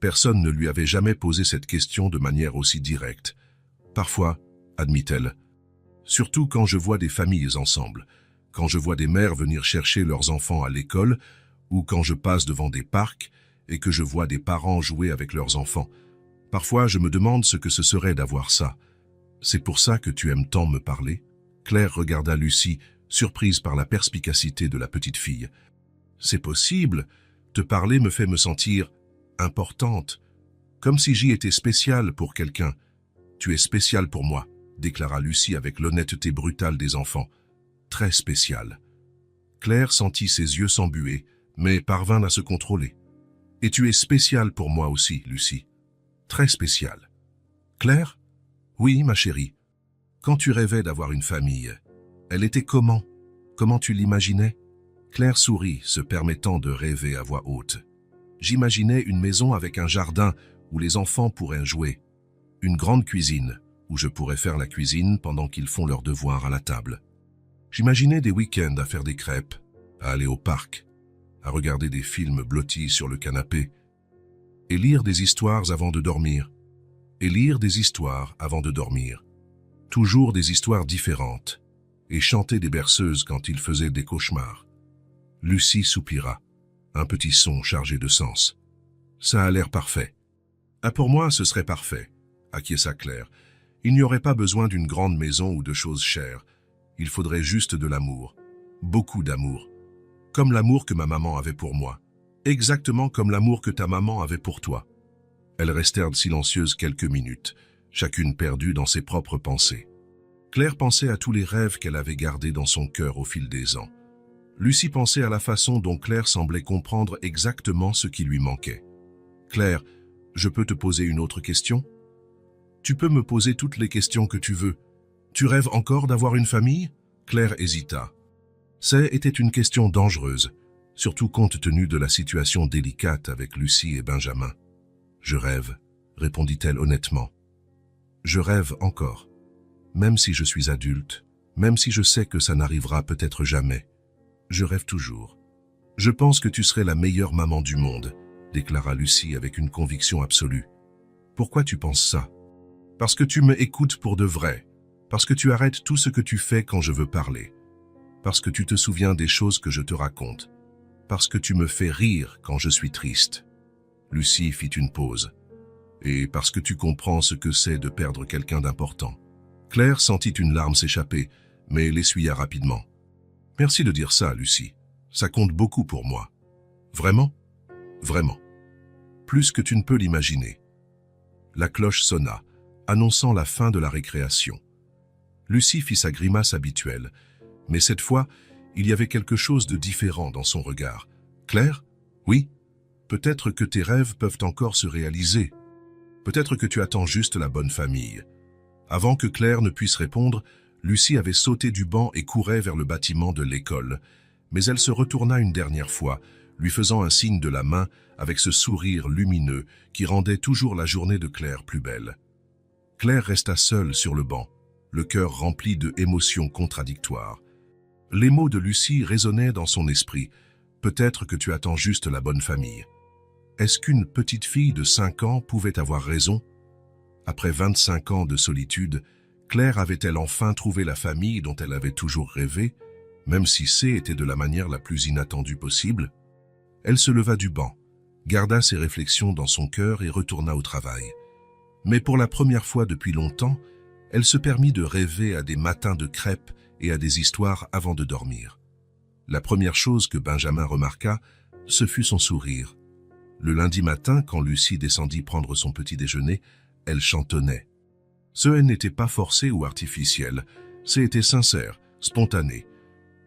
Personne ne lui avait jamais posé cette question de manière aussi directe. Parfois, admit-elle, surtout quand je vois des familles ensemble, quand je vois des mères venir chercher leurs enfants à l'école, ou quand je passe devant des parcs et que je vois des parents jouer avec leurs enfants. Parfois, je me demande ce que ce serait d'avoir ça. C'est pour ça que tu aimes tant me parler? Claire regarda Lucie, surprise par la perspicacité de la petite fille. C'est possible, te parler me fait me sentir importante, comme si j'y étais spéciale pour quelqu'un. Tu es spéciale pour moi, déclara Lucie avec l'honnêteté brutale des enfants. Très spéciale. Claire sentit ses yeux s'embuer, mais parvint à se contrôler. Et tu es spéciale pour moi aussi, Lucie. Très spéciale. Claire? Oui, ma chérie. Quand tu rêvais d'avoir une famille, elle était comment? Comment tu l'imaginais? Claire sourit, se permettant de rêver à voix haute. J'imaginais une maison avec un jardin où les enfants pourraient jouer. Une grande cuisine, où je pourrais faire la cuisine pendant qu'ils font leurs devoirs à la table. J'imaginais des week-ends à faire des crêpes, à aller au parc, à regarder des films blottis sur le canapé, et lire des histoires avant de dormir, et lire des histoires avant de dormir. Toujours des histoires différentes, et chanter des berceuses quand ils faisaient des cauchemars. Lucie soupira, un petit son chargé de sens. Ça a l'air parfait. Ah, pour moi, ce serait parfait, acquiesça Claire. Il n'y aurait pas besoin d'une grande maison ou de choses chères. Il faudrait juste de l'amour. Beaucoup d'amour. Comme l'amour que ma maman avait pour moi. Exactement comme l'amour que ta maman avait pour toi. Elles restèrent silencieuses quelques minutes, chacune perdue dans ses propres pensées. Claire pensait à tous les rêves qu'elle avait gardés dans son cœur au fil des ans. Lucie pensait à la façon dont Claire semblait comprendre exactement ce qui lui manquait. « Claire, je peux te poser une autre question? Tu peux me poser toutes les questions que tu veux. Tu rêves encore d'avoir une famille? » Claire hésita. C'était une question dangereuse, surtout compte tenu de la situation délicate avec Lucie et Benjamin. « Je rêve, » répondit-elle honnêtement. « Je rêve encore, même si je suis adulte, même si je sais que ça n'arrivera peut-être jamais. Je rêve toujours. Je pense que tu serais la meilleure maman du monde, » déclara Lucie avec une conviction absolue. « Pourquoi tu penses ça? » Parce que tu me écoutes pour de vrai. Parce que tu arrêtes tout ce que tu fais quand je veux parler. Parce que tu te souviens des choses que je te raconte. Parce que tu me fais rire quand je suis triste. Lucie fit une pause. Et parce que tu comprends ce que c'est de perdre quelqu'un d'important. Claire sentit une larme s'échapper, mais l'essuya rapidement. Merci de dire ça, Lucie. Ça compte beaucoup pour moi. Vraiment? Vraiment. Plus que tu ne peux l'imaginer. La cloche sonna, annonçant la fin de la récréation. Lucie fit sa grimace habituelle, mais cette fois, il y avait quelque chose de différent dans son regard. Claire? Oui? Peut-être que tes rêves peuvent encore se réaliser. Peut-être que tu attends juste la bonne famille. Avant que Claire ne puisse répondre, Lucie avait sauté du banc et courait vers le bâtiment de l'école. Mais elle se retourna une dernière fois, lui faisant un signe de la main avec ce sourire lumineux qui rendait toujours la journée de Claire plus belle. Claire resta seule sur le banc, le cœur rempli de émotions contradictoires. Les mots de Lucie résonnaient dans son esprit. Peut-être que tu attends juste la bonne famille. Est-ce qu'une petite fille de 5 ans pouvait avoir raison? Après 25 ans de solitude, Claire avait-elle enfin trouvé la famille dont elle avait toujours rêvé, même si c'était de la manière la plus inattendue possible? Elle se leva du banc, garda ses réflexions dans son cœur et retourna au travail. Mais pour la première fois depuis longtemps, elle se permit de rêver à des matins de crêpes et à des histoires avant de dormir. La première chose que Benjamin remarqua, ce fut son sourire. Le lundi matin, quand Lucie descendit prendre son petit déjeuner, elle chantonnait. Ce « n'était pas forcé ou artificiel, c'était sincère, spontané.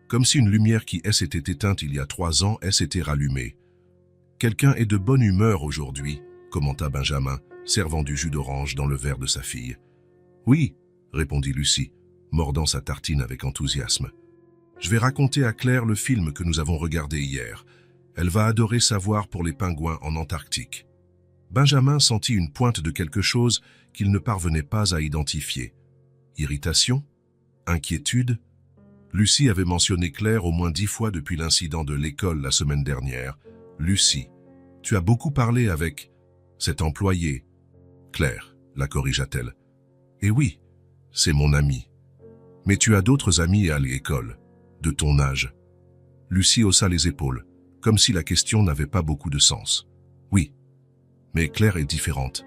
Comme si une lumière qui s'était éteinte il y a 3 ans s'était rallumée. « Quelqu'un est de bonne humeur aujourd'hui », commenta Benjamin, servant du jus d'orange dans le verre de sa fille. « Oui », répondit Lucie, mordant sa tartine avec enthousiasme. « Je vais raconter à Claire le film que nous avons regardé hier. Elle va adorer savoir pour les pingouins en Antarctique. » Benjamin sentit une pointe de quelque chose qu'il ne parvenait pas à identifier. Irritation? Inquiétude? Lucie avait mentionné Claire au moins 10 fois depuis l'incident de l'école la semaine dernière. « Lucie, tu as beaucoup parlé avec cet employé. »« Claire, la corrigea-t-elle. »« Eh oui, c'est mon ami. Mais tu as d'autres amis à l'école, de ton âge. » Lucie haussa les épaules, comme si la question n'avait pas beaucoup de sens. « Oui, mais Claire est différente.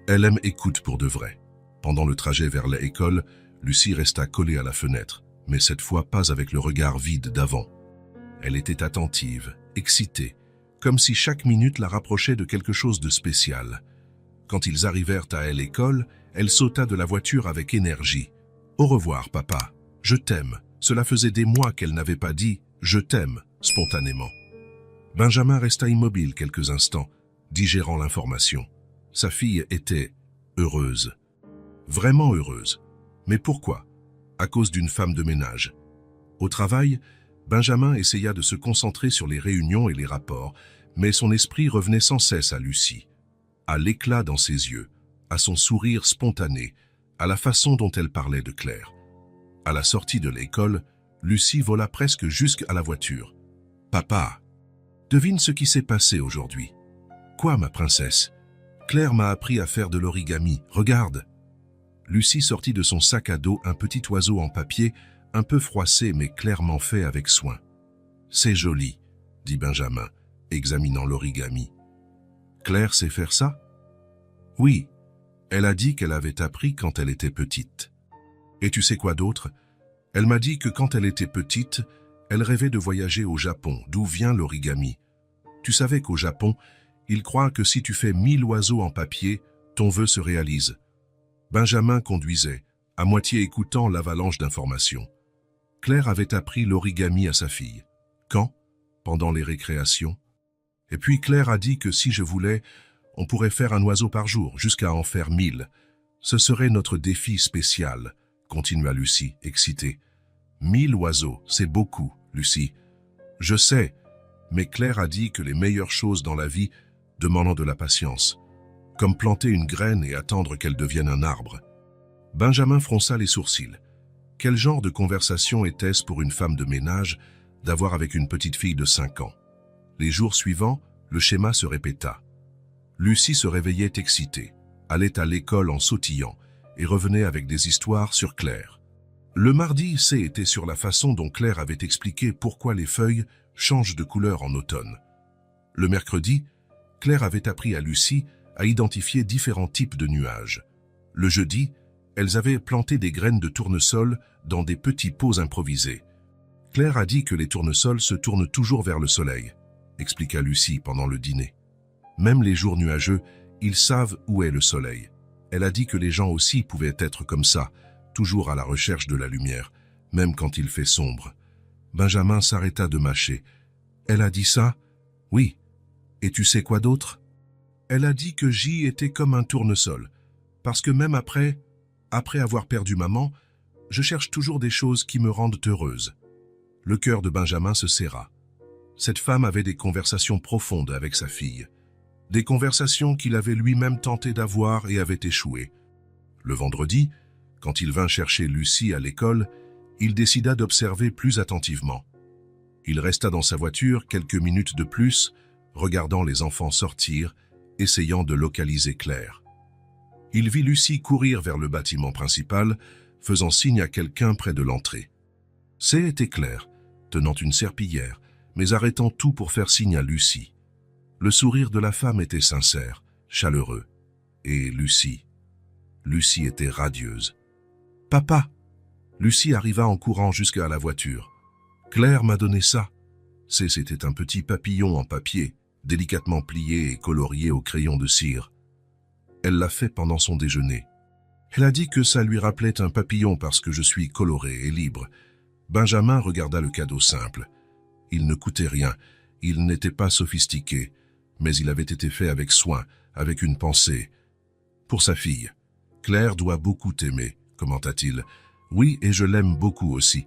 Elle aime écoute pour de vrai. » Pendant le trajet vers l'école, Lucie resta collée à la fenêtre, mais cette fois pas avec le regard vide d'avant. Elle était attentive, excitée, comme si chaque minute la rapprochait de quelque chose de spécial. Quand ils arrivèrent à l'école, elle sauta de la voiture avec énergie. « Au revoir, papa. Je t'aime. » Cela faisait des mois qu'elle n'avait pas dit « je t'aime » spontanément. Benjamin resta immobile quelques instants, digérant l'information. Sa fille était heureuse. Vraiment heureuse. Mais pourquoi? À cause d'une femme de ménage. Au travail, Benjamin essaya de se concentrer sur les réunions et les rapports, mais son esprit revenait sans cesse à Lucie, à l'éclat dans ses yeux, à son sourire spontané, à la façon dont elle parlait de Claire. À la sortie de l'école, Lucie vola presque jusqu'à la voiture. « Papa, devine ce qui s'est passé aujourd'hui. »« Quoi, ma princesse? »« Claire m'a appris à faire de l'origami. Regarde. » Lucie sortit de son sac à dos un petit oiseau en papier, un peu froissé mais clairement fait avec soin. « C'est joli, » dit Benjamin, examinant l'origami. « Claire sait faire ça? »« Oui, elle a dit qu'elle avait appris quand elle était petite. » « Et tu sais quoi d'autre? Elle m'a dit que quand elle était petite, elle rêvait de voyager au Japon, d'où vient l'origami. Tu savais qu'au Japon, ils croient que si tu fais 1000 oiseaux en papier, ton vœu se réalise. » Benjamin conduisait, à moitié écoutant l'avalanche d'informations. Claire avait appris l'origami à sa fille. Quand? Pendant les récréations. Et puis Claire a dit que si je voulais, on pourrait faire un oiseau par jour, jusqu'à en faire 1000. Ce serait notre défi spécial, continua Lucie, excitée. 1000 oiseaux, c'est beaucoup, Lucie. Je sais, mais Claire a dit que les meilleures choses dans la vie demandent de la patience, comme planter une graine et attendre qu'elle devienne un arbre. Benjamin fronça les sourcils. Quel genre de conversation était-ce pour une femme de ménage d'avoir avec une petite fille de 5 ans? Les jours suivants, le schéma se répéta. Lucie se réveillait excitée, allait à l'école en sautillant, et revenait avec des histoires sur Claire. Le mardi, C était sur la façon dont Claire avait expliqué pourquoi les feuilles changent de couleur en automne. Le mercredi, Claire avait appris à Lucie à identifier différents types de nuages. Le jeudi, elles avaient planté des graines de tournesol dans des petits pots improvisés. Claire a dit que les tournesols se tournent toujours vers le soleil, expliqua Lucie pendant le dîner. Même les jours nuageux, ils savent où est le soleil. Elle a dit que les gens aussi pouvaient être comme ça, toujours à la recherche de la lumière, même quand il fait sombre. Benjamin s'arrêta de mâcher. Elle a dit ça? Oui. Et tu sais quoi d'autre? Elle a dit que J était comme un tournesol, parce que même après avoir perdu maman, je cherche toujours des choses qui me rendent heureuse. Le cœur de Benjamin se serra. Cette femme avait des conversations profondes avec sa fille. Des conversations qu'il avait lui-même tenté d'avoir et avait échoué. Le vendredi, quand il vint chercher Lucie à l'école, il décida d'observer plus attentivement. Il resta dans sa voiture quelques minutes de plus, regardant les enfants sortir, essayant de localiser Claire. Il vit Lucie courir vers le bâtiment principal, faisant signe à quelqu'un près de l'entrée. C'était Claire, tenant une serpillière, mais arrêtant tout pour faire signe à Lucie. Le sourire de la femme était sincère, chaleureux. Et Lucie était radieuse. « Papa !» Lucie arriva en courant jusqu'à la voiture. « Claire m'a donné ça. » C'était un petit papillon en papier, délicatement plié et colorié au crayon de cire. Elle l'a fait pendant son déjeuner. Elle a dit que ça lui rappelait un papillon parce que je suis coloré et libre. Benjamin regarda le cadeau simple. Il ne coûtait rien, il n'était pas sophistiqué, mais il avait été fait avec soin, avec une pensée. Pour sa fille. Claire doit beaucoup t'aimer, commenta-t-il. Oui, et je l'aime beaucoup aussi.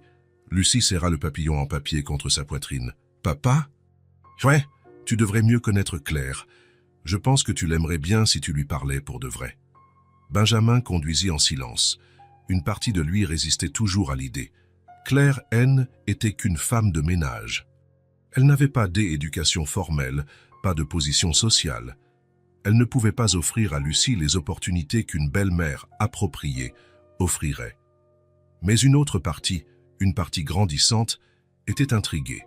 Lucie serra le papillon en papier contre sa poitrine. Papa? Ouais, tu devrais mieux connaître Claire. Je pense que tu l'aimerais bien si tu lui parlais pour de vrai. Benjamin conduisit en silence. Une partie de lui résistait toujours à l'idée. Claire N était qu'une femme de ménage. Elle n'avait pas d'éducation formelle, pas de position sociale. Elle ne pouvait pas offrir à Lucie les opportunités qu'une belle-mère appropriée offrirait. Mais une autre partie, une partie grandissante, était intriguée.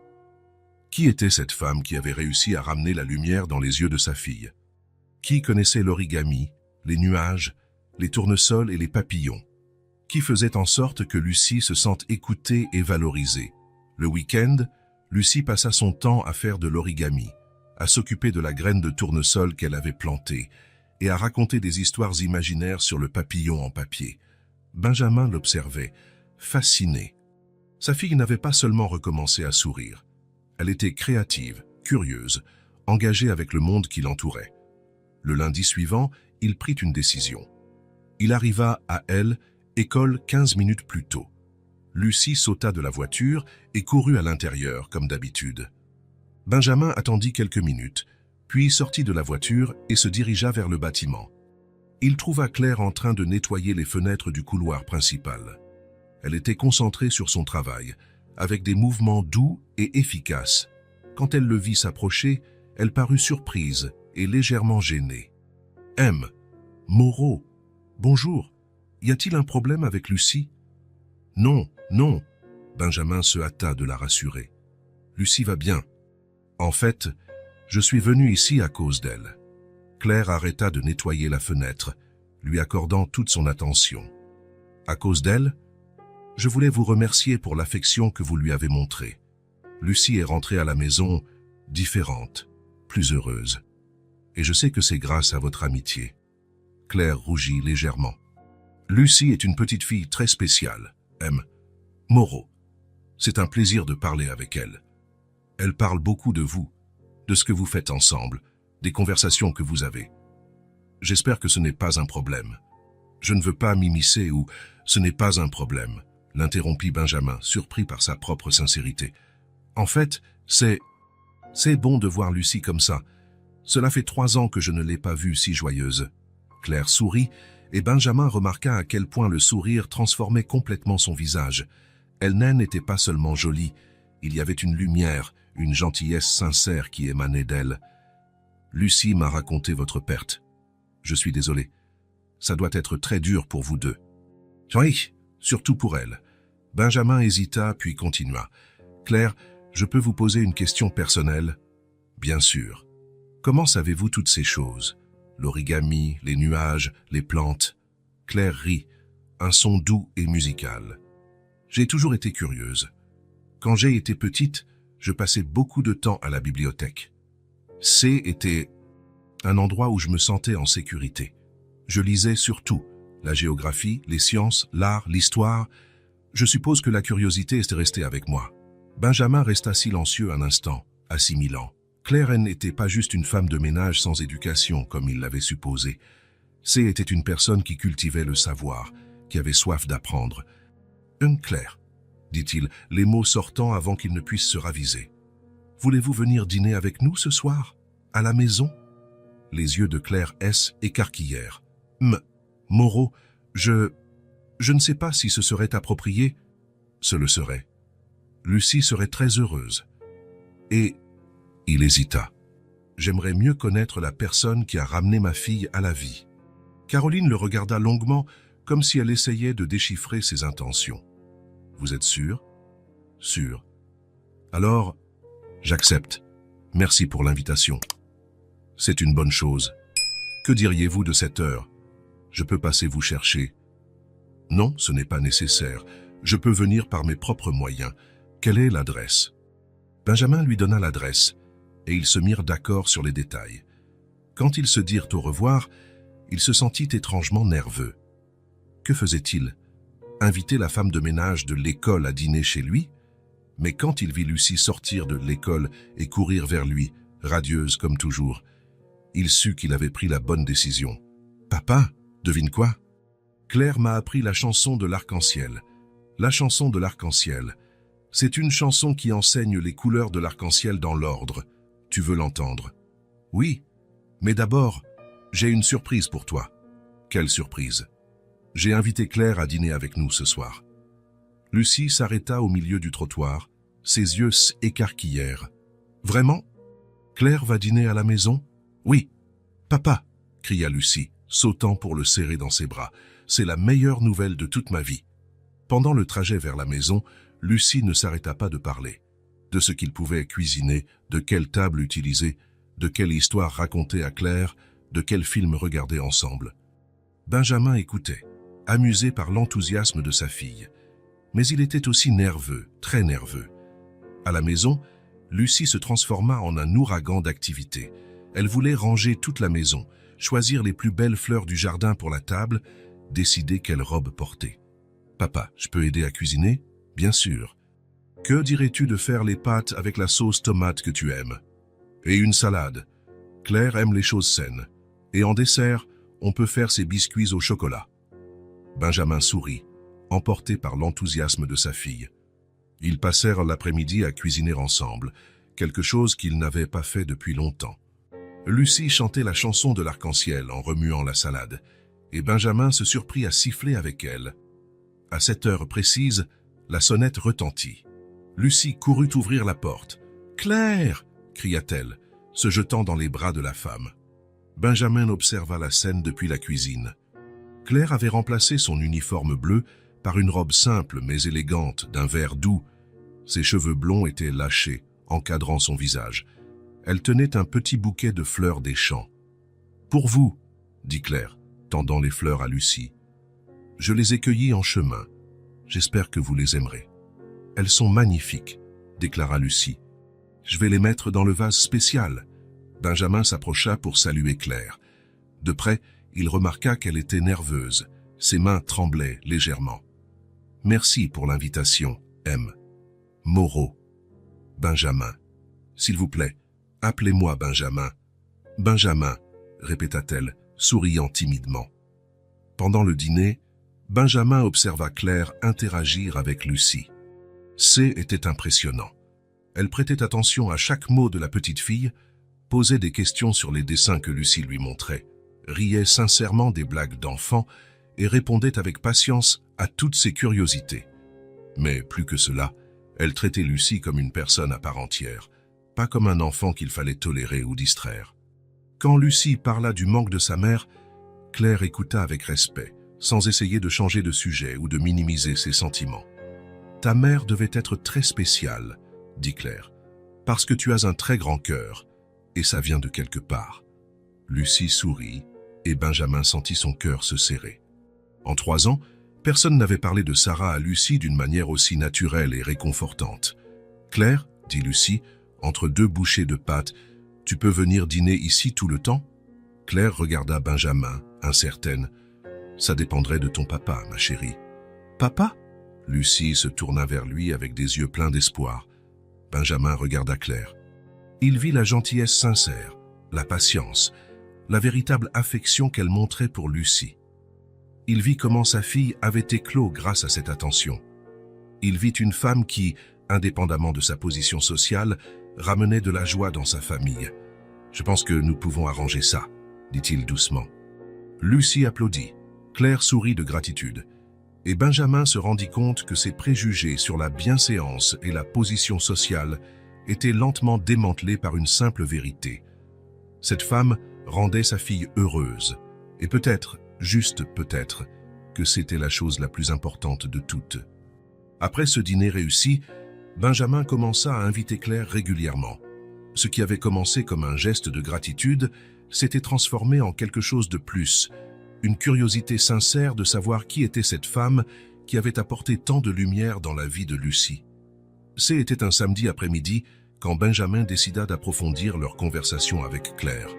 Qui était cette femme qui avait réussi à ramener la lumière dans les yeux de sa fille? Qui connaissait l'origami, les nuages, les tournesols et les papillons? Qui faisait en sorte que Lucie se sente écoutée et valorisée? Le week-end, Lucie passa son temps à faire de l'origami, à s'occuper de la graine de tournesol qu'elle avait plantée et à raconter des histoires imaginaires sur le papillon en papier. Benjamin l'observait, fasciné. Sa fille n'avait pas seulement recommencé à sourire. Elle était créative, curieuse, engagée avec le monde qui l'entourait. Le lundi suivant, il prit une décision. Il arriva à elle, école 15 minutes plus tôt. Lucie sauta de la voiture et courut à l'intérieur, comme d'habitude. Benjamin attendit quelques minutes, puis sortit de la voiture et se dirigea vers le bâtiment. Il trouva Claire en train de nettoyer les fenêtres du couloir principal. Elle était concentrée sur son travail, avec des mouvements doux et efficaces. Quand elle le vit s'approcher, elle parut surprise et légèrement gênée. « M. Moreau, bonjour. Y a-t-il un problème avec Lucie ?»« Non, non. » Benjamin se hâta de la rassurer. « Lucie va bien. En fait, je suis venu ici à cause d'elle. » Claire arrêta de nettoyer la fenêtre, lui accordant toute son attention. « À cause d'elle ? Je voulais vous remercier pour l'affection que vous lui avez montrée. Lucie est rentrée à la maison différente, plus heureuse. Et je sais que c'est grâce à votre amitié. » Claire rougit légèrement. « Lucie est une petite fille très spéciale, M. Moreau. C'est un plaisir de parler avec elle. Elle parle beaucoup de vous, de ce que vous faites ensemble, des conversations que vous avez. J'espère que ce n'est pas un problème. Je ne veux pas m'immiscer ou ce n'est pas un problème, l'interrompit Benjamin, surpris par sa propre sincérité. En fait, c'est bon de voir Lucie comme ça. Cela fait 3 ans que je ne l'ai pas vue si joyeuse. Claire sourit et Benjamin remarqua à quel point le sourire transformait complètement son visage. Elle n'était pas seulement jolie, il y avait une lumière, une gentillesse sincère qui émanait d'elle. « Lucie m'a raconté votre perte. Je suis désolé. Ça doit être très dur pour vous deux. Oui, surtout pour elle. Benjamin hésita puis continua. Claire, je peux vous poser une question personnelle? Bien sûr. Comment savez-vous toutes ces choses? L'origami, les nuages, les plantes? Claire rit, un son doux et musical. J'ai toujours été curieuse. Quand j'ai été petite, je passais beaucoup de temps à la bibliothèque. C était un endroit où je me sentais en sécurité. Je lisais sur tout, la géographie, les sciences, l'art, l'histoire. Je suppose que la curiosité est restée avec moi. Benjamin resta silencieux un instant, assimilant. Claire n'était pas juste une femme de ménage sans éducation, comme il l'avait supposé. C était une personne qui cultivait le savoir, qui avait soif d'apprendre. Claire, dit-il, les mots sortant avant qu'il ne puisse se raviser. Voulez-vous venir dîner avec nous ce soir? À la maison? Les yeux de Claire S. écarquillèrent. Moreau, je ne sais pas si ce serait approprié. Ce le serait. Lucie serait très heureuse. Et il hésita. J'aimerais mieux connaître la personne qui a ramené ma fille à la vie. Caroline le regarda longuement, comme si elle essayait de déchiffrer ses intentions. Vous êtes sûr? Sûr. Alors, j'accepte. Merci pour l'invitation. C'est une bonne chose. Que diriez-vous de cette heure? Je peux passer vous chercher. Non, ce n'est pas nécessaire. Je peux venir par mes propres moyens. Quelle est l'adresse? Benjamin lui donna l'adresse, et ils se mirent d'accord sur les détails. Quand ils se dirent au revoir, il se sentit étrangement nerveux. Que faisait-il? Inviter la femme de ménage de l'école à dîner chez lui? Mais quand il vit Lucie sortir de l'école et courir vers lui, radieuse comme toujours, il sut qu'il avait pris la bonne décision. « Papa, devine quoi? Claire m'a appris la chanson de l'arc-en-ciel. La chanson de l'arc-en-ciel. C'est une chanson qui enseigne les couleurs de l'arc-en-ciel dans l'ordre. Tu veux l'entendre? Oui, mais d'abord, j'ai une surprise pour toi. Quelle surprise? J'ai invité Claire à dîner avec nous ce soir. Lucie s'arrêta au milieu du trottoir, ses yeux s'écarquillèrent. Vraiment? Claire va dîner à la maison? Oui. Papa, cria Lucie, sautant pour le serrer dans ses bras. C'est la meilleure nouvelle de toute ma vie. Pendant le trajet vers la maison, Lucie ne s'arrêta pas de parler. De ce qu'il pouvait cuisiner, de quelle table utiliser, de quelle histoire raconter à Claire, de quel film regarder ensemble. Benjamin écoutait, amusé par l'enthousiasme de sa fille. Mais il était aussi nerveux, très nerveux. À la maison, Lucie se transforma en un ouragan d'activités. Elle voulait ranger toute la maison, choisir les plus belles fleurs du jardin pour la table, décider quelle robe porter. « Papa, je peux aider à cuisiner? » « Bien sûr. Que dirais-tu de faire les pâtes avec la sauce tomate que tu aimes? Et une salade. Claire aime les choses saines. Et en dessert, on peut faire ses biscuits au chocolat. » Benjamin sourit, emporté par l'enthousiasme de sa fille. Ils passèrent l'après-midi à cuisiner ensemble, quelque chose qu'ils n'avaient pas fait depuis longtemps. Lucie chantait la chanson de l'arc-en-ciel en remuant la salade, et Benjamin se surprit à siffler avec elle. À cette heure précise, la sonnette retentit. Lucie courut ouvrir la porte. « Claire !» cria-t-elle, se jetant dans les bras de la femme. Benjamin observa la scène depuis la cuisine. Claire avait remplacé son uniforme bleu par une robe simple mais élégante d'un vert doux. Ses cheveux blonds étaient lâchés, encadrant son visage. Elle tenait un petit bouquet de fleurs des champs. « Pour vous, » dit Claire, tendant les fleurs à Lucie. « Je les ai cueillies en chemin. J'espère que vous les aimerez. »« Elles sont magnifiques, » déclara Lucie. « Je vais les mettre dans le vase spécial. » Benjamin s'approcha pour saluer Claire. De près, il remarqua qu'elle était nerveuse. Ses mains tremblaient légèrement. « Merci pour l'invitation, M. Moreau. Benjamin. S'il vous plaît, appelez-moi Benjamin. »« Benjamin, » répéta-t-elle, souriant timidement. Pendant le dîner, Benjamin observa Claire interagir avec Lucie. C était impressionnant. Elle prêtait attention à chaque mot de la petite fille, posait des questions sur les dessins que Lucie lui montrait, riait sincèrement des blagues d'enfants et répondait avec patience à toutes ses curiosités. Mais plus que cela, elle traitait Lucie comme une personne à part entière, pas comme un enfant qu'il fallait tolérer ou distraire. Quand Lucie parla du manque de sa mère, Claire écouta avec respect, sans essayer de changer de sujet ou de minimiser ses sentiments. « Ta mère devait être très spéciale, » dit Claire, « parce que tu as un très grand cœur, et ça vient de quelque part. » Lucie sourit, et Benjamin sentit son cœur se serrer. En 3 ans, personne n'avait parlé de Sarah à Lucie d'une manière aussi naturelle et réconfortante. « Claire, » dit Lucie, entre 2 bouchées de pâtes, « tu peux venir dîner ici tout le temps ?» Claire regarda Benjamin, incertaine. « Ça dépendrait de ton papa, ma chérie. »« Papa ?» Lucie se tourna vers lui avec des yeux pleins d'espoir. Benjamin regarda Claire. Il vit la gentillesse sincère, la patience, la véritable affection qu'elle montrait pour Lucie. Il vit comment sa fille avait éclos grâce à cette attention. Il vit une femme qui, indépendamment de sa position sociale, ramenait de la joie dans sa famille. « Je pense que nous pouvons arranger ça, » dit-il doucement. Lucie applaudit. Claire sourit de gratitude. Et Benjamin se rendit compte que ses préjugés sur la bienséance et la position sociale étaient lentement démantelés par une simple vérité. Cette femme rendait sa fille heureuse, et peut-être, juste peut-être, que c'était la chose la plus importante de toutes. Après ce dîner réussi, Benjamin commença à inviter Claire régulièrement. Ce qui avait commencé comme un geste de gratitude s'était transformé en quelque chose de plus, une curiosité sincère de savoir qui était cette femme qui avait apporté tant de lumière dans la vie de Lucie. C'était un samedi après-midi quand Benjamin décida d'approfondir leur conversation avec Claire.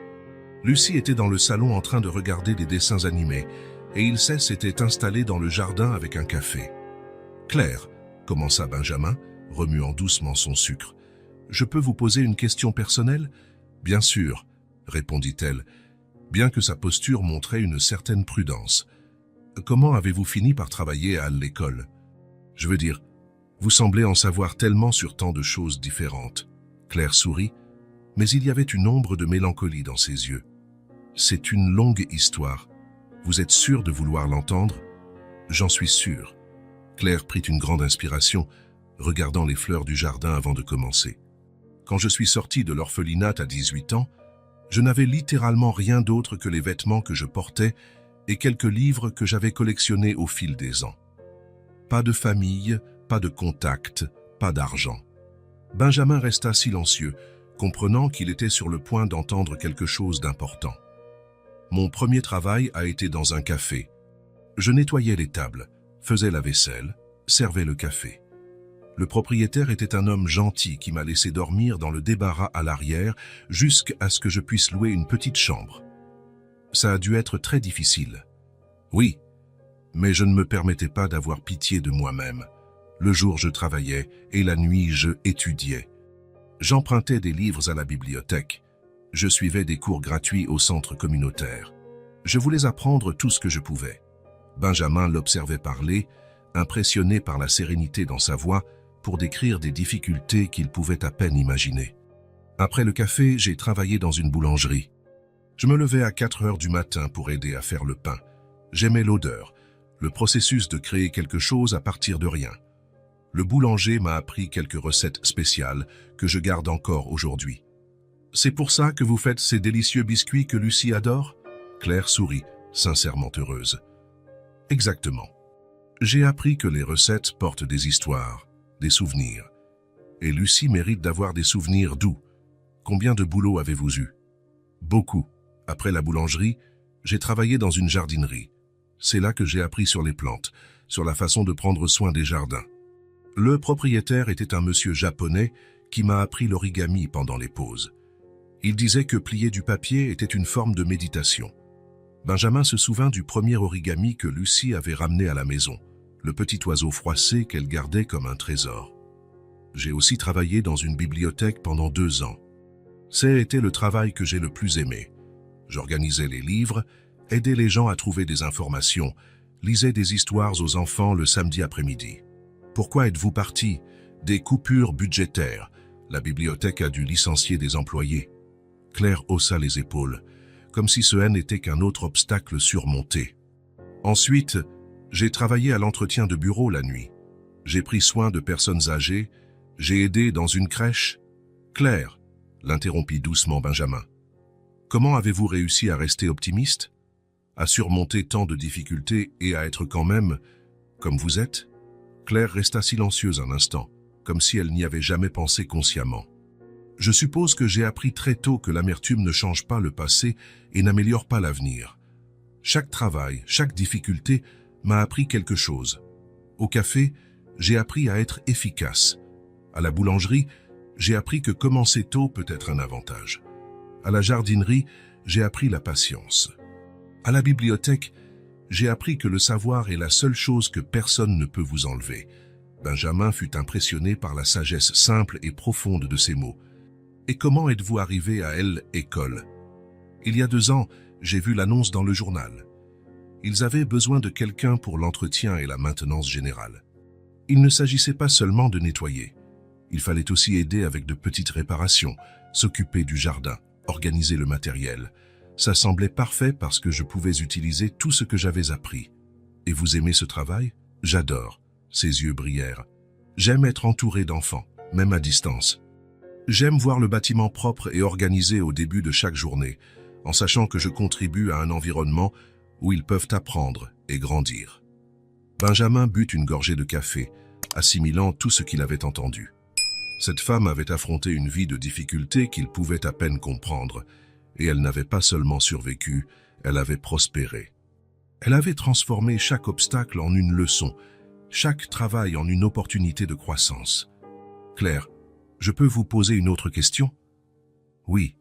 Lucie était dans le salon en train de regarder des dessins animés et il s'était installé dans le jardin avec un café. « Claire, » commença Benjamin, remuant doucement son sucre, « je peux vous poser une question personnelle ?»« Bien sûr, » répondit-elle, bien que sa posture montrait une certaine prudence. « Comment avez-vous fini par travailler à l'école ? Je veux dire, vous semblez en savoir tellement sur tant de choses différentes. » Claire sourit, mais il y avait une ombre de mélancolie dans ses yeux. « C'est une longue histoire. Vous êtes sûr de vouloir l'entendre ? » « J'en suis sûr. » Claire prit une grande inspiration, regardant les fleurs du jardin avant de commencer. « Quand je suis sortie de l'orphelinat à 18 ans, je n'avais littéralement rien d'autre que les vêtements que je portais et quelques livres que j'avais collectionnés au fil des ans. Pas de famille, pas de contact, pas d'argent. » Benjamin resta silencieux, comprenant qu'il était sur le point d'entendre quelque chose d'important. « Mon premier travail a été dans un café. Je nettoyais les tables, faisais la vaisselle, servais le café. Le propriétaire était un homme gentil qui m'a laissé dormir dans le débarras à l'arrière jusqu'à ce que je puisse louer une petite chambre. Ça a dû être très difficile. Oui, mais je ne me permettais pas d'avoir pitié de moi-même. Le jour, je travaillais et la nuit, je étudiais. J'empruntais des livres à la bibliothèque. Je suivais des cours gratuits au centre communautaire. Je voulais apprendre tout ce que je pouvais. Benjamin l'observait parler, impressionné par la sérénité dans sa voix, pour décrire des difficultés qu'il pouvait à peine imaginer. Après le café, j'ai travaillé dans une boulangerie. Je me levais à 4 heures du matin pour aider à faire le pain. J'aimais l'odeur, le processus de créer quelque chose à partir de rien. Le boulanger m'a appris quelques recettes spéciales que je garde encore aujourd'hui. « C'est pour ça que vous faites ces délicieux biscuits que Lucie adore ?» Claire sourit, sincèrement heureuse. « Exactement. J'ai appris que les recettes portent des histoires, des souvenirs. Et Lucie mérite d'avoir des souvenirs doux. Combien de boulot avez-vous eu ? » Beaucoup. Après la boulangerie, j'ai travaillé dans une jardinerie. C'est là que j'ai appris sur les plantes, sur la façon de prendre soin des jardins. Le propriétaire était un monsieur japonais qui m'a appris l'origami pendant les pauses. Il disait que plier du papier était une forme de méditation. Benjamin se souvint du premier origami que Lucie avait ramené à la maison, le petit oiseau froissé qu'elle gardait comme un trésor. J'ai aussi travaillé dans une bibliothèque pendant 2 ans. C'était le travail que j'ai le plus aimé. J'organisais les livres, aidais les gens à trouver des informations, lisais des histoires aux enfants le samedi après-midi. Pourquoi êtes-vous parti ? Des coupures budgétaires. La bibliothèque a dû licencier des employés. Claire haussa les épaules, comme si ce n'était qu'un autre obstacle surmonté. Ensuite, j'ai travaillé à l'entretien de bureau la nuit. J'ai pris soin de personnes âgées, j'ai aidé dans une crèche. Claire, l'interrompit doucement Benjamin. Comment avez-vous réussi à rester optimiste ? à surmonter tant de difficultés et à être quand même comme vous êtes? Claire resta silencieuse un instant, comme si elle n'y avait jamais pensé consciemment. Je suppose que j'ai appris très tôt que l'amertume ne change pas le passé et n'améliore pas l'avenir. Chaque travail, chaque difficulté m'a appris quelque chose. Au café, j'ai appris à être efficace. À la boulangerie, j'ai appris que commencer tôt peut être un avantage. À la jardinerie, j'ai appris la patience. À la bibliothèque, j'ai appris que le savoir est la seule chose que personne ne peut vous enlever. Benjamin fut impressionné par la sagesse simple et profonde de ces mots. Et comment êtes-vous arrivé à l'école? Il y a 2 ans, j'ai vu l'annonce dans le journal. Ils avaient besoin de quelqu'un pour l'entretien et la maintenance générale. Il ne s'agissait pas seulement de nettoyer. Il fallait aussi aider avec de petites réparations, s'occuper du jardin, organiser le matériel. Ça semblait parfait parce que je pouvais utiliser tout ce que j'avais appris. Et vous aimez ce travail? J'adore. Ses yeux brillèrent. J'aime être entouré d'enfants, même à distance. J'aime voir le bâtiment propre et organisé au début de chaque journée, en sachant que je contribue à un environnement où ils peuvent apprendre et grandir. Benjamin but une gorgée de café, assimilant tout ce qu'il avait entendu. Cette femme avait affronté une vie de difficultés qu'il pouvait à peine comprendre, et elle n'avait pas seulement survécu, elle avait prospéré. Elle avait transformé chaque obstacle en une leçon, chaque travail en une opportunité de croissance. Claire, je peux vous poser une autre question? Oui.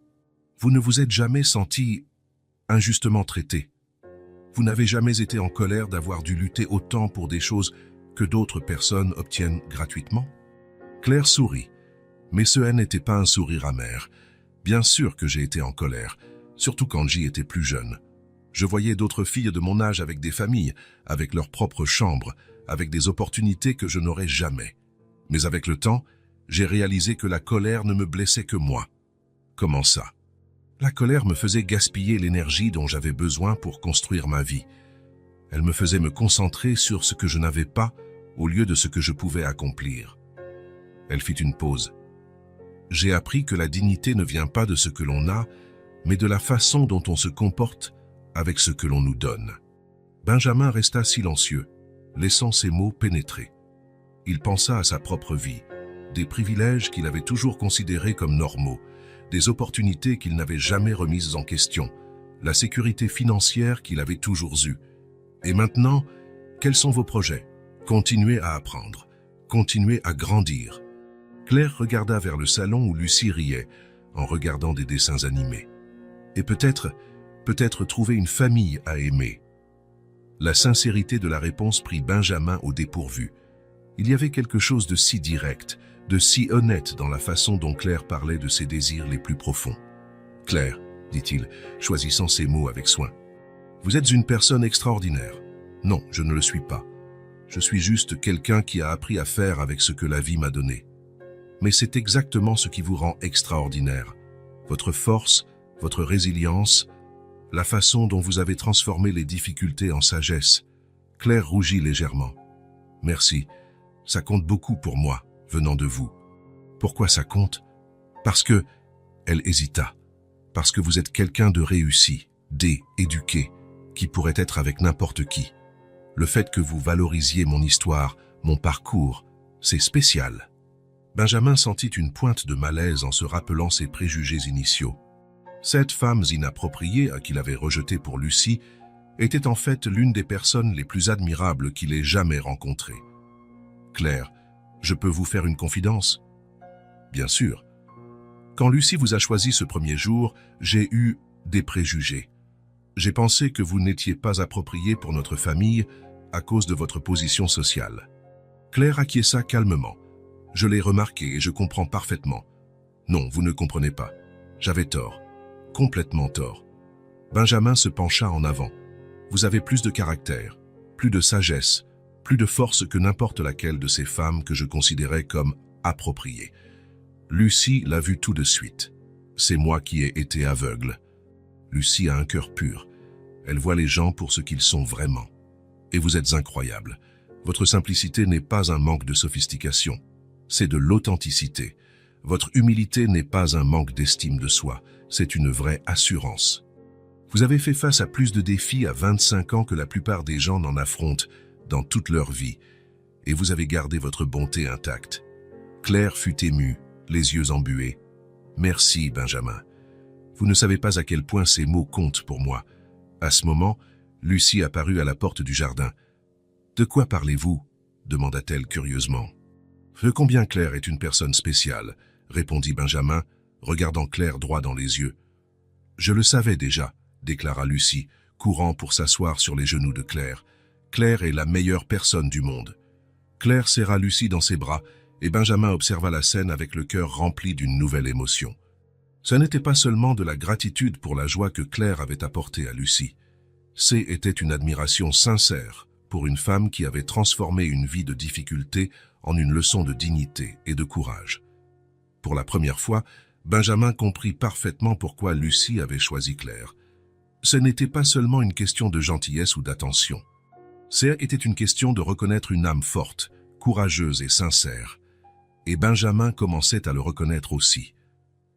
Vous ne vous êtes jamais senti injustement traité? Vous n'avez jamais été en colère d'avoir dû lutter autant pour des choses que d'autres personnes obtiennent gratuitement? Claire sourit, mais ce n'était pas un sourire amer. Bien sûr que j'ai été en colère, surtout quand j'y étais plus jeune. Je voyais d'autres filles de mon âge avec des familles, avec leur propre chambre, avec des opportunités que je n'aurais jamais. Mais avec le temps, j'ai réalisé que la colère ne me blessait que moi. Comment ça? La colère me faisait gaspiller l'énergie dont j'avais besoin pour construire ma vie. Elle me faisait me concentrer sur ce que je n'avais pas au lieu de ce que je pouvais accomplir. Elle fit une pause. J'ai appris que la dignité ne vient pas de ce que l'on a, mais de la façon dont on se comporte avec ce que l'on nous donne. Benjamin resta silencieux, laissant ses mots pénétrer. Il pensa à sa propre vie, des privilèges qu'il avait toujours considérés comme normaux, des opportunités qu'il n'avait jamais remises en question, la sécurité financière qu'il avait toujours eue. Et maintenant, quels sont vos projets? Continuez à apprendre, continuez à grandir. Claire regarda vers le salon où Lucie riait, en regardant des dessins animés. Et peut-être trouver une famille à aimer. La sincérité de la réponse prit Benjamin au dépourvu. Il y avait quelque chose de si direct, de si honnête dans la façon dont Claire parlait de ses désirs les plus profonds. « Claire, dit-il, choisissant ses mots avec soin, vous êtes une personne extraordinaire. Non, je ne le suis pas. Je suis juste quelqu'un qui a appris à faire avec ce que la vie m'a donné. Mais c'est exactement ce qui vous rend extraordinaire. Votre force, votre résilience, la façon dont vous avez transformé les difficultés en sagesse. » Claire rougit légèrement. « Merci, ça compte beaucoup pour moi, venant de vous. » « Pourquoi ça compte? Parce que... » Elle hésita. « Parce que vous êtes quelqu'un de réussi, d'éduqué, qui pourrait être avec n'importe qui. Le fait que vous valorisiez mon histoire, mon parcours, c'est spécial. » Benjamin sentit une pointe de malaise en se rappelant ses préjugés initiaux. Cette femme inappropriée qu'il avait rejetée pour Lucie était en fait l'une des personnes les plus admirables qu'il ait jamais rencontrées. « Claire, je peux vous faire une confidence? » « Bien sûr. Quand Lucie vous a choisi ce premier jour, j'ai eu des préjugés. J'ai pensé que vous n'étiez pas approprié pour notre famille à cause de votre position sociale. » Claire acquiesça calmement. « Je l'ai remarqué et je comprends parfaitement. Non, vous ne comprenez pas. J'avais tort. Complètement tort. » Benjamin se pencha en avant. « Vous avez plus de caractère, plus de sagesse, plus de force que n'importe laquelle de ces femmes que je considérais comme appropriées. » Lucie l'a vu tout de suite. C'est moi qui ai été aveugle. Lucie a un cœur pur. Elle voit les gens pour ce qu'ils sont vraiment. Et vous êtes incroyable. Votre simplicité n'est pas un manque de sophistication. C'est de l'authenticité. Votre humilité n'est pas un manque d'estime de soi. C'est une vraie assurance. Vous avez fait face à plus de défis à 25 ans que la plupart des gens n'en affrontent dans toute leur vie, et vous avez gardé votre bonté intacte. Claire fut émue, les yeux embués. Merci, Benjamin. Vous ne savez pas à quel point ces mots comptent pour moi. À ce moment, Lucie apparut à la porte du jardin. De quoi parlez-vous? Demanda-t-elle curieusement. Combien Claire est une personne spéciale, répondit Benjamin, regardant Claire droit dans les yeux. Je le savais déjà, déclara Lucie, courant pour s'asseoir sur les genoux de Claire. Claire est la meilleure personne du monde. Claire serra Lucie dans ses bras et Benjamin observa la scène avec le cœur rempli d'une nouvelle émotion. Ce n'était pas seulement de la gratitude pour la joie que Claire avait apportée à Lucie. C'était une admiration sincère pour une femme qui avait transformé une vie de difficulté en une leçon de dignité et de courage. Pour la première fois, Benjamin comprit parfaitement pourquoi Lucie avait choisi Claire. Ce n'était pas seulement une question de gentillesse ou d'attention. C'était une question de reconnaître une âme forte, courageuse et sincère. Et Benjamin commençait à le reconnaître aussi.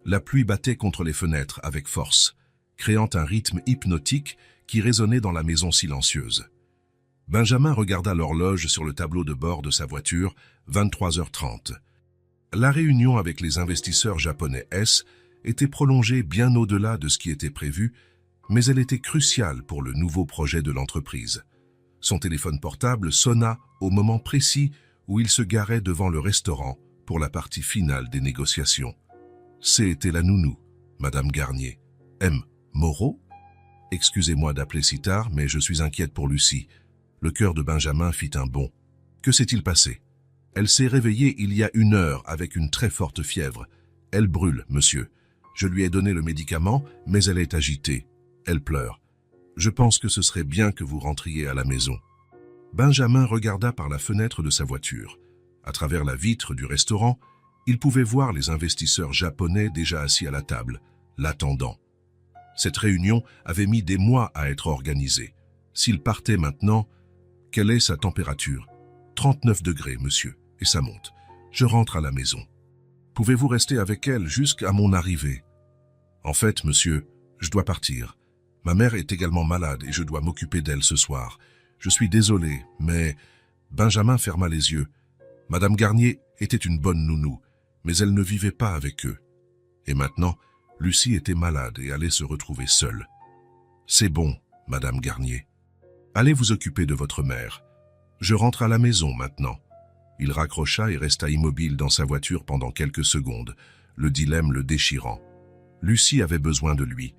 La pluie battait contre les fenêtres avec force, créant un rythme hypnotique qui résonnait dans la maison silencieuse. Benjamin regarda l'horloge sur le tableau de bord de sa voiture, 23h30. La réunion avec les investisseurs japonais était prolongée bien au-delà de ce qui était prévu, mais elle était cruciale pour le nouveau projet de l'entreprise. Son téléphone portable sonna au moment précis où il se garait devant le restaurant pour la partie finale des négociations. C'était la nounou, Madame Garnier. M. Moreau? Excusez-moi d'appeler si tard, mais je suis inquiète pour Lucie. Le cœur de Benjamin fit un bond. Que s'est-il passé? Elle s'est réveillée il y a 1 heure avec une très forte fièvre. Elle brûle, monsieur. Je lui ai donné le médicament, mais elle est agitée. Elle pleure. Je pense que ce serait bien que vous rentriez à la maison. Benjamin regarda par la fenêtre de sa voiture. À travers la vitre du restaurant, il pouvait voir les investisseurs japonais déjà assis à la table, l'attendant. Cette réunion avait mis des mois à être organisée. S'il partait maintenant, quelle est sa température? 39 degrés, monsieur, et ça monte. Je rentre à la maison. Pouvez-vous rester avec elle jusqu'à mon arrivée? En fait, monsieur, je dois partir. Ma mère est également malade et je dois m'occuper d'elle ce soir. Je suis désolé, mais... Benjamin ferma les yeux. Madame Garnier était une bonne nounou, mais elle ne vivait pas avec eux. Et maintenant, Lucie était malade et allait se retrouver seule. C'est bon, Madame Garnier. Allez vous occuper de votre mère. Je rentre à la maison maintenant. Il raccrocha et resta immobile dans sa voiture pendant quelques secondes, le dilemme le déchirant. Lucie avait besoin de lui,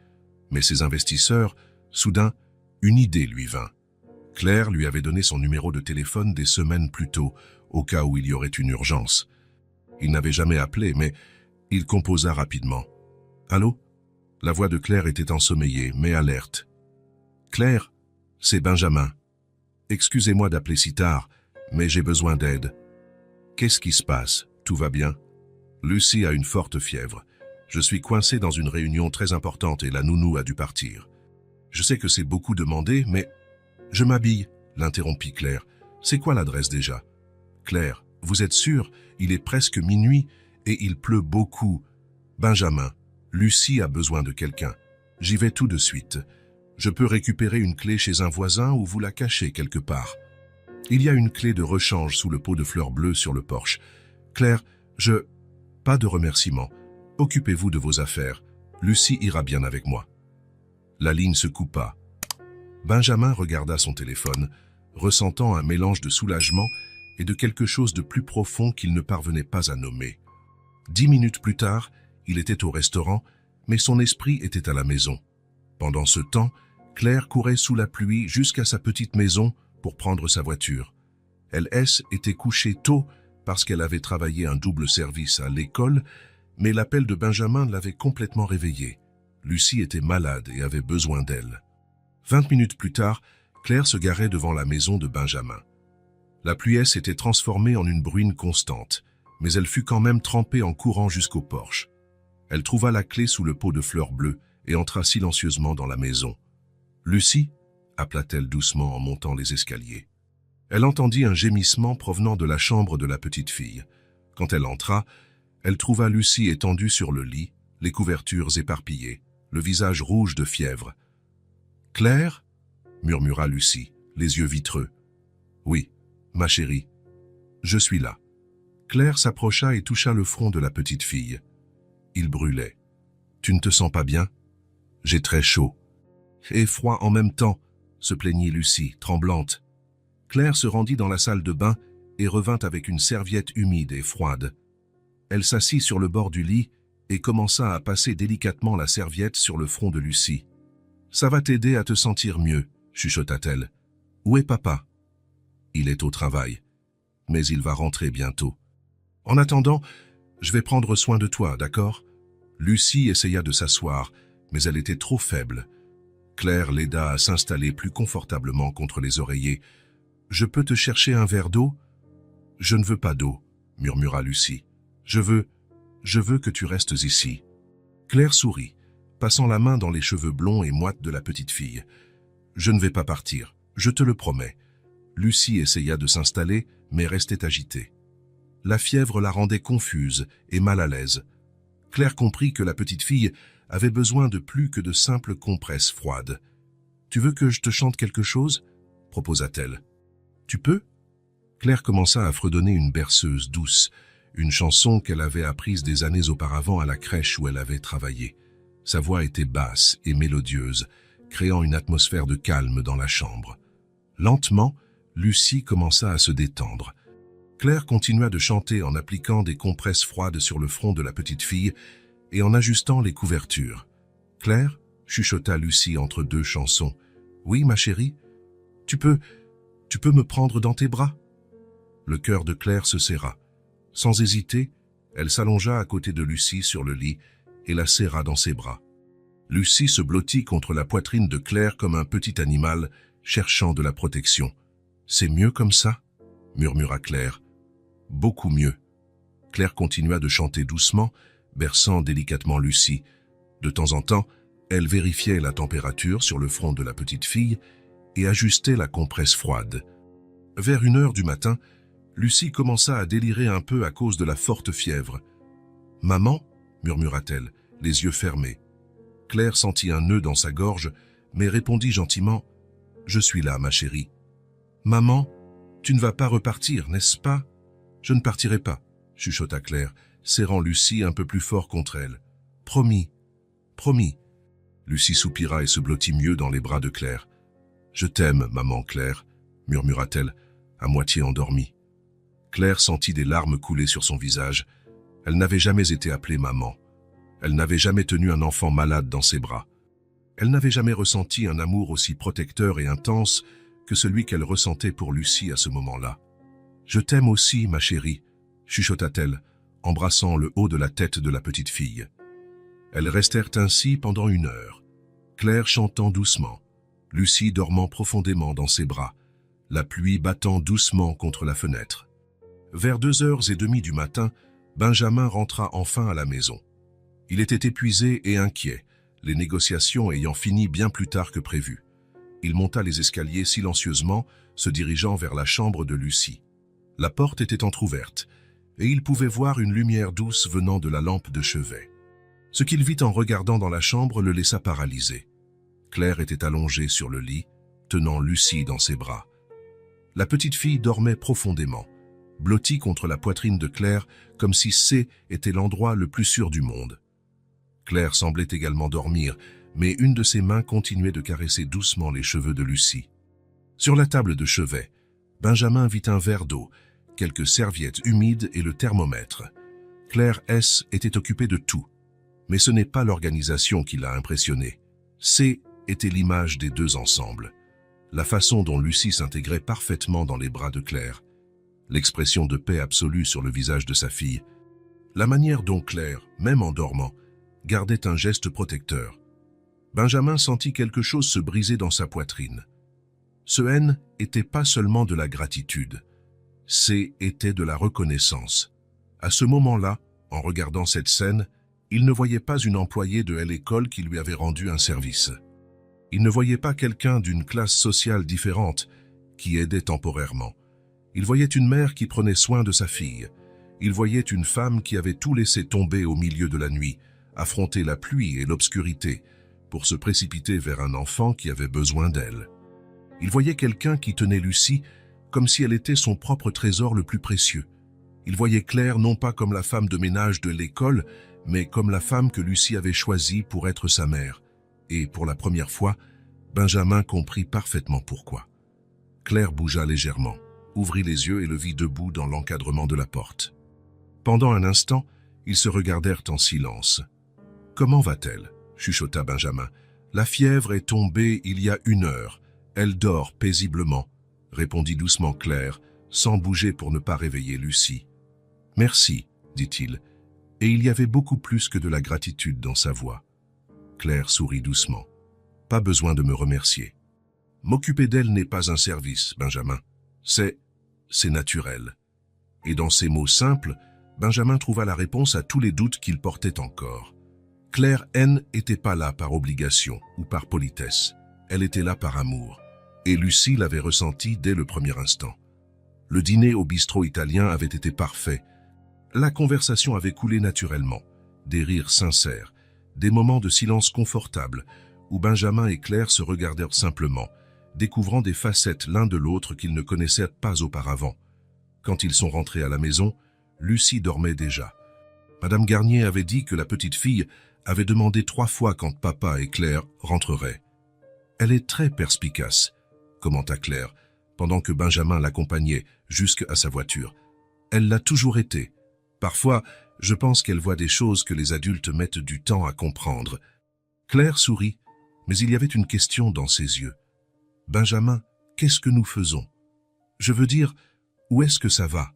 mais ses investisseurs, soudain, une idée lui vint. Claire lui avait donné son numéro de téléphone des semaines plus tôt, au cas où il y aurait une urgence. Il n'avait jamais appelé, mais il composa rapidement. « Allô ?» La voix de Claire était ensommeillée, mais alerte. « Claire, c'est Benjamin. Excusez-moi d'appeler si tard, mais j'ai besoin d'aide. »« Qu'est-ce qui se passe? Tout va bien ?»« Lucie a une forte fièvre. Je suis coincé dans une réunion très importante et la nounou a dû partir. Je sais que c'est beaucoup demandé, mais... » « Je m'habille, » l'interrompit Claire. « C'est quoi l'adresse déjà ?»« Claire, vous êtes sûre? Il est presque minuit et il pleut beaucoup. »« Benjamin, Lucie a besoin de quelqu'un. J'y vais tout de suite. Je peux récupérer une clé chez un voisin ou vous la cacher quelque part. Il y a une clé de rechange sous le pot de fleurs bleues sur le porche. Claire, Pas de remerciements. Occupez-vous de vos affaires. Lucie ira bien avec moi. » La ligne se coupa. Benjamin regarda son téléphone, ressentant un mélange de soulagement et de quelque chose de plus profond qu'il ne parvenait pas à nommer. 10 minutes plus tard, il était au restaurant, mais son esprit était à la maison. Pendant ce temps, Claire courait sous la pluie jusqu'à sa petite maison pour prendre sa voiture. Elle était couchée tôt parce qu'elle avait travaillé un double service à l'école, mais l'appel de Benjamin l'avait complètement réveillée. Lucie était malade et avait besoin d'elle. 20 minutes plus tard, Claire se garait devant la maison de Benjamin. La pluie s'était transformée en une bruine constante, mais elle fut quand même trempée en courant jusqu'au porche. Elle trouva la clé sous le pot de fleurs bleues et entra silencieusement dans la maison. « Lucie » appela-t-elle doucement en montant les escaliers. Elle entendit un gémissement provenant de la chambre de la petite fille. Quand elle entra, elle trouva Lucie étendue sur le lit, les couvertures éparpillées, le visage rouge de fièvre. Claire ?» murmura Lucie, les yeux vitreux. « Oui, ma chérie, je suis là. » Claire s'approcha et toucha le front de la petite fille. Il brûlait. « Tu ne te sens pas bien ? J'ai très chaud. »« Et froid en même temps, » se plaignit Lucie, tremblante. Claire se rendit dans la salle de bain et revint avec une serviette humide et froide. Elle s'assit sur le bord du lit et commença à passer délicatement la serviette sur le front de Lucie. « Ça va t'aider à te sentir mieux, » chuchota-t-elle. « Où est papa ? » « Il est au travail, mais il va rentrer bientôt. En attendant, je vais prendre soin de toi, d'accord ?» Lucie essaya de s'asseoir, mais elle était trop faible. Claire l'aida à s'installer plus confortablement contre les oreillers. « Je peux te chercher un verre d'eau ?»« Je ne veux pas d'eau, » murmura Lucie. « Je veux que tu restes ici. » Claire sourit, passant la main dans les cheveux blonds et moites de la petite fille. « Je ne vais pas partir, je te le promets. » Lucie essaya de s'installer, mais restait agitée. La fièvre la rendait confuse et mal à l'aise. Claire comprit que la petite fille avait besoin de plus que de simples compresses froides. « Tu veux que je te chante quelque chose ?» proposa-t-elle. « Tu peux ?» Claire commença à fredonner une berceuse douce, une chanson qu'elle avait apprise des années auparavant à la crèche où elle avait travaillé. Sa voix était basse et mélodieuse, créant une atmosphère de calme dans la chambre. Lentement, Lucie commença à se détendre. Claire continua de chanter en appliquant des compresses froides sur le front de la petite fille et en ajustant les couvertures. « Claire ?» chuchota Lucie entre deux chansons. « Oui, ma chérie, tu peux me prendre dans tes bras ?» Le cœur de Claire se serra. Sans hésiter, elle s'allongea à côté de Lucie sur le lit et la serra dans ses bras. Lucie se blottit contre la poitrine de Claire comme un petit animal cherchant de la protection. « C'est mieux comme ça ?» murmura Claire. « Beaucoup mieux. » Claire continua de chanter doucement, berçant délicatement Lucie. De temps en temps, elle vérifiait la température sur le front de la petite fille et ajustait la compresse froide. Vers 1h du matin, Lucie commença à délirer un peu à cause de la forte fièvre. « Maman ?» murmura-t-elle, les yeux fermés. Claire sentit un nœud dans sa gorge, mais répondit gentiment « Je suis là, ma chérie. »« Maman, tu ne vas pas repartir, n'est-ce pas ?»« Je ne partirai pas, » chuchota Claire, serrant Lucie un peu plus fort contre elle. « Promis, promis. » Lucie soupira et se blottit mieux dans les bras de Claire. « Je t'aime, maman Claire, » murmura-t-elle, à moitié endormie. Claire sentit des larmes couler sur son visage. Elle n'avait jamais été appelée maman. Elle n'avait jamais tenu un enfant malade dans ses bras. Elle n'avait jamais ressenti un amour aussi protecteur et intense que celui qu'elle ressentait pour Lucie à ce moment-là. « Je t'aime aussi, ma chérie », chuchota-t-elle, embrassant le haut de la tête de la petite fille. Elles restèrent ainsi pendant 1 heure, Claire chantant doucement, Lucie dormant profondément dans ses bras, la pluie battant doucement contre la fenêtre. Vers 2h30 du matin, Benjamin rentra enfin à la maison. Il était épuisé et inquiet, les négociations ayant fini bien plus tard que prévu. Il monta les escaliers silencieusement, se dirigeant vers la chambre de Lucie. La porte était entr'ouverte, et il pouvait voir une lumière douce venant de la lampe de chevet. Ce qu'il vit en regardant dans la chambre le laissa paralysé. Claire était allongée sur le lit, tenant Lucie dans ses bras. La petite fille dormait profondément, blottie contre la poitrine de Claire, comme si C était l'endroit le plus sûr du monde. Claire semblait également dormir, mais une de ses mains continuait de caresser doucement les cheveux de Lucie. Sur la table de chevet, Benjamin vit un verre d'eau, quelques serviettes humides et le thermomètre. Claire S. était occupée de tout, mais ce n'est pas l'organisation qui l'a impressionnée. C. était l'image des deux ensemble, la façon dont Lucie s'intégrait parfaitement dans les bras de Claire, l'expression de paix absolue sur le visage de sa fille, la manière dont Claire, même en dormant, gardait un geste protecteur. Benjamin sentit quelque chose se briser dans sa poitrine. Ce N était pas seulement de la gratitude, C était de la reconnaissance. À ce moment-là, en regardant cette scène, il ne voyait pas une employée de l'école qui lui avait rendu un service. Il ne voyait pas quelqu'un d'une classe sociale différente qui aidait temporairement. Il voyait une mère qui prenait soin de sa fille. Il voyait une femme qui avait tout laissé tomber au milieu de la nuit, affronter la pluie et l'obscurité, pour se précipiter vers un enfant qui avait besoin d'elle. Il voyait quelqu'un qui tenait Lucie comme si elle était son propre trésor le plus précieux. Il voyait Claire non pas comme la femme de ménage de l'école, mais comme la femme que Lucie avait choisie pour être sa mère. Et pour la première fois, Benjamin comprit parfaitement pourquoi. Claire bougea légèrement, ouvrit les yeux et le vit debout dans l'encadrement de la porte. Pendant un instant, ils se regardèrent en silence. « Comment va-t-elle » chuchota Benjamin. « La fièvre est tombée il y a 1 heure. Elle dort paisiblement, » répondit doucement Claire, sans bouger pour ne pas réveiller Lucie. « Merci, » dit-il, et il y avait beaucoup plus que de la gratitude dans sa voix. Claire sourit doucement. « Pas besoin de me remercier. M'occuper d'elle n'est pas un service, Benjamin. C'est naturel. » Et dans ces mots simples, Benjamin trouva la réponse à tous les doutes qu'il portait encore. Claire N n'était pas là par obligation ou par politesse. Elle était là par amour. Et Lucie l'avait ressenti dès le premier instant. Le dîner au bistrot italien avait été parfait. La conversation avait coulé naturellement. Des rires sincères, des moments de silence confortable, où Benjamin et Claire se regardèrent simplement, découvrant des facettes l'un de l'autre qu'ils ne connaissaient pas auparavant. Quand ils sont rentrés à la maison, Lucie dormait déjà. Madame Garnier avait dit que la petite fille avait demandé 3 fois quand papa et Claire rentreraient. « Elle est très perspicace », commenta Claire, pendant que Benjamin l'accompagnait jusqu'à sa voiture. « Elle l'a toujours été. Parfois, je pense qu'elle voit des choses que les adultes mettent du temps à comprendre. » Claire sourit, mais il y avait une question dans ses yeux. « Benjamin, qu'est-ce que nous faisons? Je veux dire, où est-ce que ça va ?»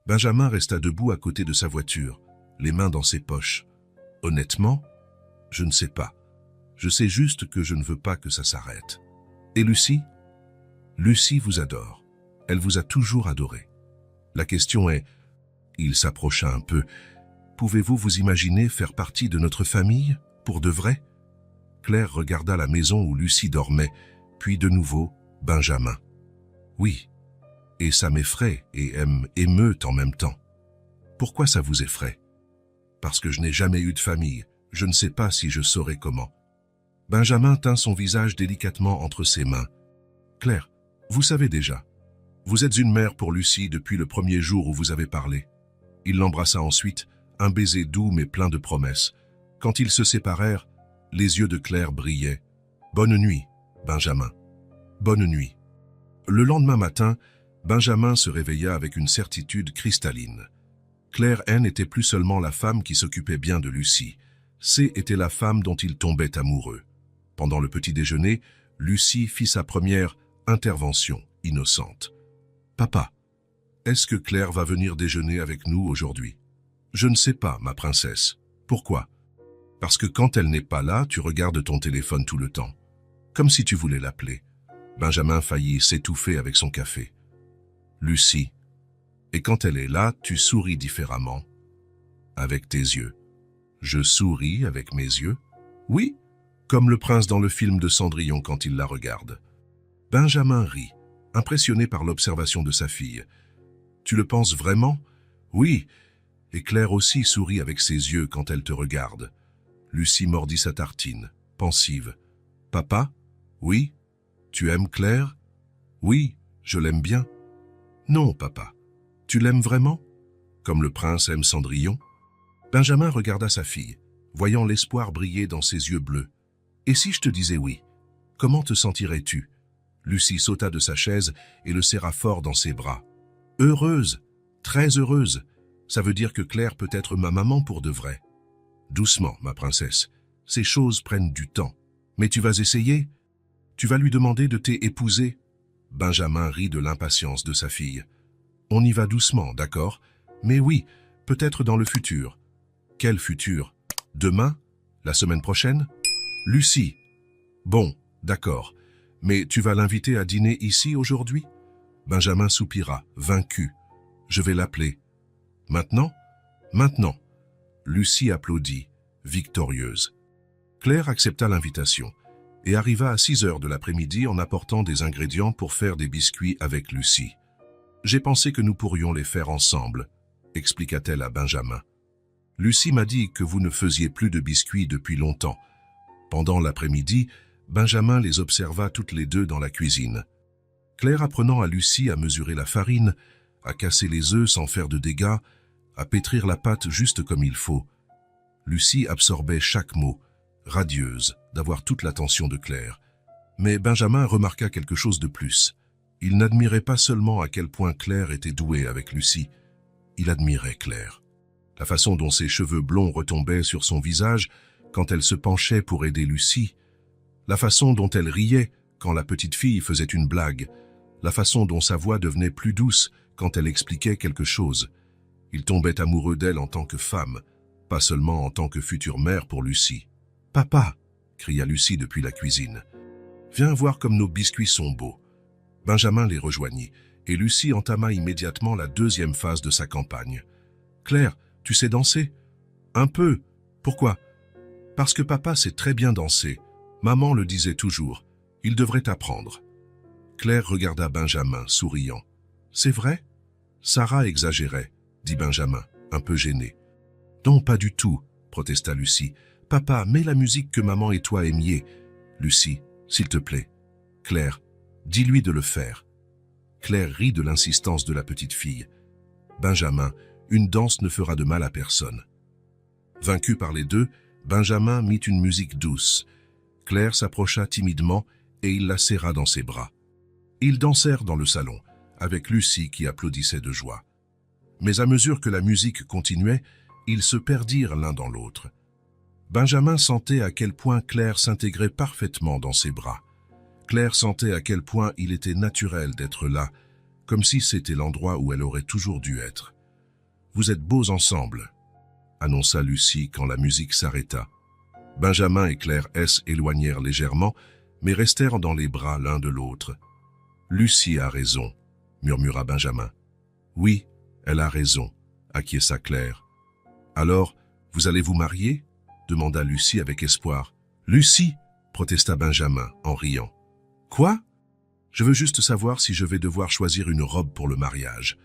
Benjamin resta debout à côté de sa voiture, les mains dans ses poches. « Honnêtement, je ne sais pas. Je sais juste que je ne veux pas que ça s'arrête. » « Et Lucie ? Lucie vous adore. Elle vous a toujours adoré. La question est... » Il s'approcha un peu. « Pouvez-vous vous imaginer faire partie de notre famille, pour de vrai ?» Claire regarda la maison où Lucie dormait, puis de nouveau Benjamin. « Oui. Et ça m'effraie et émeute en même temps. Pourquoi ça vous effraie ? Parce que je n'ai jamais eu de famille. Je ne sais pas si je saurais comment. » Benjamin tint son visage délicatement entre ses mains. « Claire, vous savez déjà. Vous êtes une mère pour Lucie depuis le premier jour où vous avez parlé. » Il l'embrassa ensuite, un baiser doux mais plein de promesses. Quand ils se séparèrent, les yeux de Claire brillaient. « Bonne nuit, Benjamin. Bonne nuit. » Le lendemain matin, Benjamin se réveilla avec une certitude cristalline. Claire N n'était plus seulement la femme qui s'occupait bien de Lucie. C était la femme dont il tombait amoureux. Pendant le petit déjeuner, Lucie fit sa première intervention innocente. « Papa, est-ce que Claire va venir déjeuner avec nous aujourd'hui ? » « Je ne sais pas, ma princesse. Pourquoi ? Parce que quand elle n'est pas là, tu regardes ton téléphone tout le temps. Comme si tu voulais l'appeler. » Benjamin faillit s'étouffer avec son café. « Lucie, et quand elle est là, tu souris différemment. Avec tes yeux. » « Je souris avec mes yeux ? » « Oui, comme le prince dans le film de Cendrillon quand il la regarde. » Benjamin rit, impressionné par l'observation de sa fille. « Tu le penses vraiment ? » « Oui. » Et Claire aussi sourit avec ses yeux quand elle te regarde. Lucie mordit sa tartine, pensive. « Papa ? Oui. Tu aimes Claire ? Oui, je l'aime bien. Non, papa. Tu l'aimes vraiment ? Comme le prince aime Cendrillon ? Benjamin regarda sa fille, voyant l'espoir briller dans ses yeux bleus. « Et si je te disais oui, comment te sentirais-tu » Lucie sauta de sa chaise et le serra fort dans ses bras. « Heureuse, très heureuse. Ça veut dire que Claire peut être ma maman pour de vrai. » « Doucement, ma princesse. Ces choses prennent du temps. Mais tu vas essayer ? Tu vas lui demander de t'épouser ?» Benjamin rit de l'impatience de sa fille. « On y va doucement, d'accord ? Mais oui, peut-être dans le futur. » « Quel futur ? Demain ? La semaine prochaine ? » « Lucie. »« Bon, d'accord. Mais tu vas l'inviter à dîner ici aujourd'hui ?» Benjamin soupira, vaincu. « Je vais l'appeler. »« Maintenant ? » ?»« Maintenant. » Lucie applaudit, victorieuse. Claire accepta l'invitation et arriva à 6 heures de l'après-midi en apportant des ingrédients pour faire des biscuits avec Lucie. « J'ai pensé que nous pourrions les faire ensemble, » expliqua-t-elle à Benjamin. « Lucie m'a dit que vous ne faisiez plus de biscuits depuis longtemps. Pendant l'après-midi, Benjamin les observa toutes les deux dans la cuisine. Claire apprenant à Lucie à mesurer la farine, à casser les œufs sans faire de dégâts, à pétrir la pâte juste comme il faut. Lucie absorbait chaque mot, radieuse d'avoir toute l'attention de Claire. Mais Benjamin remarqua quelque chose de plus. Il n'admirait pas seulement à quel point Claire était douée avec Lucie, il admirait Claire. La façon dont ses cheveux blonds retombaient sur son visage quand elle se penchait pour aider Lucie, la façon dont elle riait quand la petite fille faisait une blague, la façon dont sa voix devenait plus douce quand elle expliquait quelque chose. Il tombait amoureux d'elle en tant que femme, pas seulement en tant que future mère pour Lucie. « Papa !» cria Lucie depuis la cuisine. « Viens voir comme nos biscuits sont beaux. » Benjamin les rejoignit, et Lucie entama immédiatement la deuxième phase de sa campagne. « Claire, tu sais danser ?»« Un peu. Pourquoi ?»« Parce que papa sait très bien danser. Maman le disait toujours. Il devrait apprendre. » Claire regarda Benjamin, souriant. « C'est vrai ?» Sarah exagérait, dit Benjamin, un peu gêné. « Non, pas du tout, » protesta Lucie. « Papa, mets la musique que maman et toi aimiez. » « Lucie, s'il te plaît. »« Claire, dis-lui de le faire. » Claire rit de l'insistance de la petite fille. « Benjamin, une danse ne fera de mal à personne. » Vaincu par les deux, Benjamin mit une musique douce. Claire s'approcha timidement et il la serra dans ses bras. Ils dansèrent dans le salon, avec Lucie qui applaudissait de joie. Mais à mesure que la musique continuait, ils se perdirent l'un dans l'autre. Benjamin sentait à quel point Claire s'intégrait parfaitement dans ses bras. Claire sentait à quel point il était naturel d'être là, comme si c'était l'endroit où elle aurait toujours dû être. « Vous êtes beaux ensemble », annonça Lucie quand la musique s'arrêta. Benjamin et Claire s'éloignèrent légèrement, mais restèrent dans les bras l'un de l'autre. « Lucie a raison », murmura Benjamin. « Oui, elle a raison », acquiesça Claire. « Alors, vous allez vous marier ?» demanda Lucie avec espoir. « Lucie !» protesta Benjamin en riant. « Quoi ? Je veux juste savoir si je vais devoir choisir une robe pour le mariage. »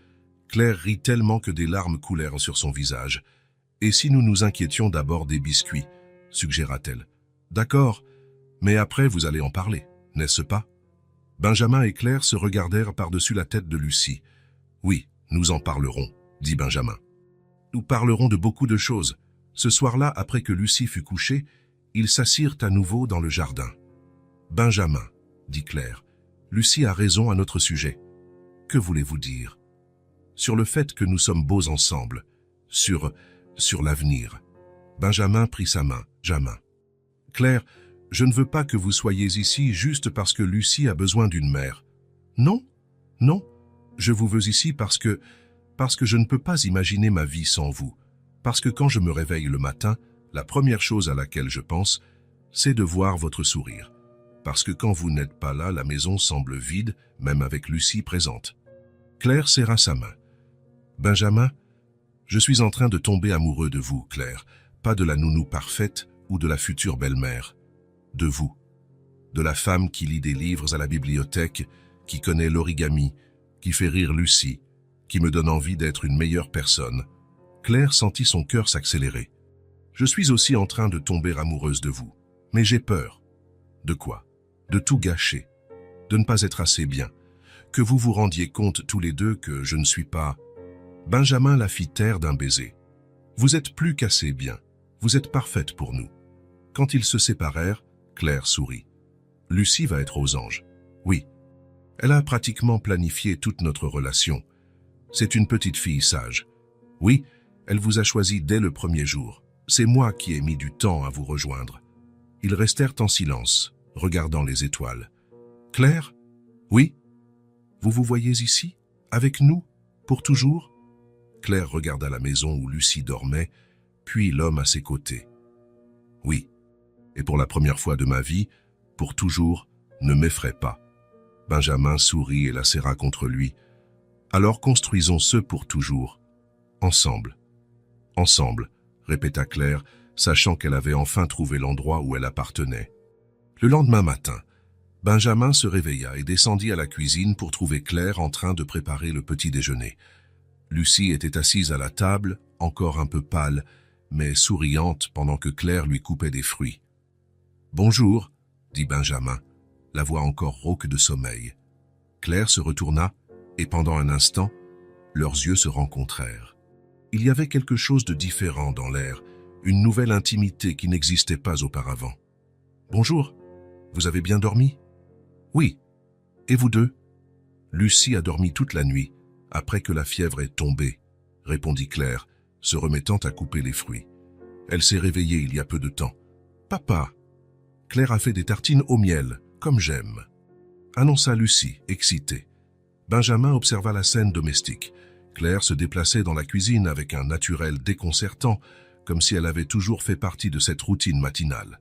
Claire rit tellement que des larmes coulèrent sur son visage. « Et si nous nous inquiétions d'abord des biscuits ?» suggéra-t-elle. « D'accord, mais après vous allez en parler, n'est-ce pas ?» Benjamin et Claire se regardèrent par-dessus la tête de Lucie. « Oui, nous en parlerons, » dit Benjamin. « Nous parlerons de beaucoup de choses. » Ce soir-là, après que Lucie fut couchée, ils s'assirent à nouveau dans le jardin. « Benjamin, » dit Claire, « Lucie a raison à notre sujet. Que voulez-vous dire ? Sur le fait que nous sommes beaux ensemble, sur l'avenir. » Benjamin prit sa main, Jamin. « Claire, je ne veux pas que vous soyez ici juste parce que Lucie a besoin d'une mère. Non, non, je vous veux ici parce que je ne peux pas imaginer ma vie sans vous. Parce que quand je me réveille le matin, la première chose à laquelle je pense, c'est de voir votre sourire. Parce que quand vous n'êtes pas là, la maison semble vide, même avec Lucie présente. » Claire serra sa main. « Benjamin, je suis en train de tomber amoureux de vous, Claire, pas de la nounou parfaite ou de la future belle-mère. De vous. De la femme qui lit des livres à la bibliothèque, qui connaît l'origami, qui fait rire Lucie, qui me donne envie d'être une meilleure personne. » Claire sentit son cœur s'accélérer. « Je suis aussi en train de tomber amoureuse de vous. Mais j'ai peur. » « De quoi ? De tout gâcher. De ne pas être assez bien. Que vous vous rendiez compte tous les deux que je ne suis pas... » Benjamin la fit taire d'un baiser. « Vous êtes plus qu'assez bien. Vous êtes parfaite pour nous. » Quand ils se séparèrent, Claire sourit. « Lucie va être aux anges. Oui. Elle a pratiquement planifié toute notre relation. C'est une petite fille sage. Oui, elle vous a choisi dès le premier jour. C'est moi qui ai mis du temps à vous rejoindre. » Ils restèrent en silence, regardant les étoiles. « Claire ? Oui ? Vous vous voyez ici, avec nous, pour toujours ?» Claire regarda la maison où Lucie dormait, puis l'homme à ses côtés. « Oui, et pour la première fois de ma vie, pour toujours, ne m'effraie pas. » Benjamin sourit et la serra contre lui. « Alors construisons ce pour toujours. Ensemble. »« Ensemble, » répéta Claire, sachant qu'elle avait enfin trouvé l'endroit où elle appartenait. Le lendemain matin, Benjamin se réveilla et descendit à la cuisine pour trouver Claire en train de préparer le petit déjeuner. Lucie était assise à la table, encore un peu pâle, mais souriante pendant que Claire lui coupait des fruits. Bonjour, dit Benjamin, la voix encore rauque de sommeil. Claire se retourna, et pendant un instant, leurs yeux se rencontrèrent. Il y avait quelque chose de différent dans l'air, une nouvelle intimité qui n'existait pas auparavant. Bonjour, vous avez bien dormi? Oui. Et vous deux? Lucie a dormi toute la nuit, après que la fièvre est tombée, répondit Claire, se remettant à couper les fruits. Elle s'est réveillée il y a peu de temps. Papa! Claire a fait des tartines au miel, comme j'aime, annonça Lucie, excitée. Benjamin observa la scène domestique. Claire se déplaçait dans la cuisine avec un naturel déconcertant, comme si elle avait toujours fait partie de cette routine matinale.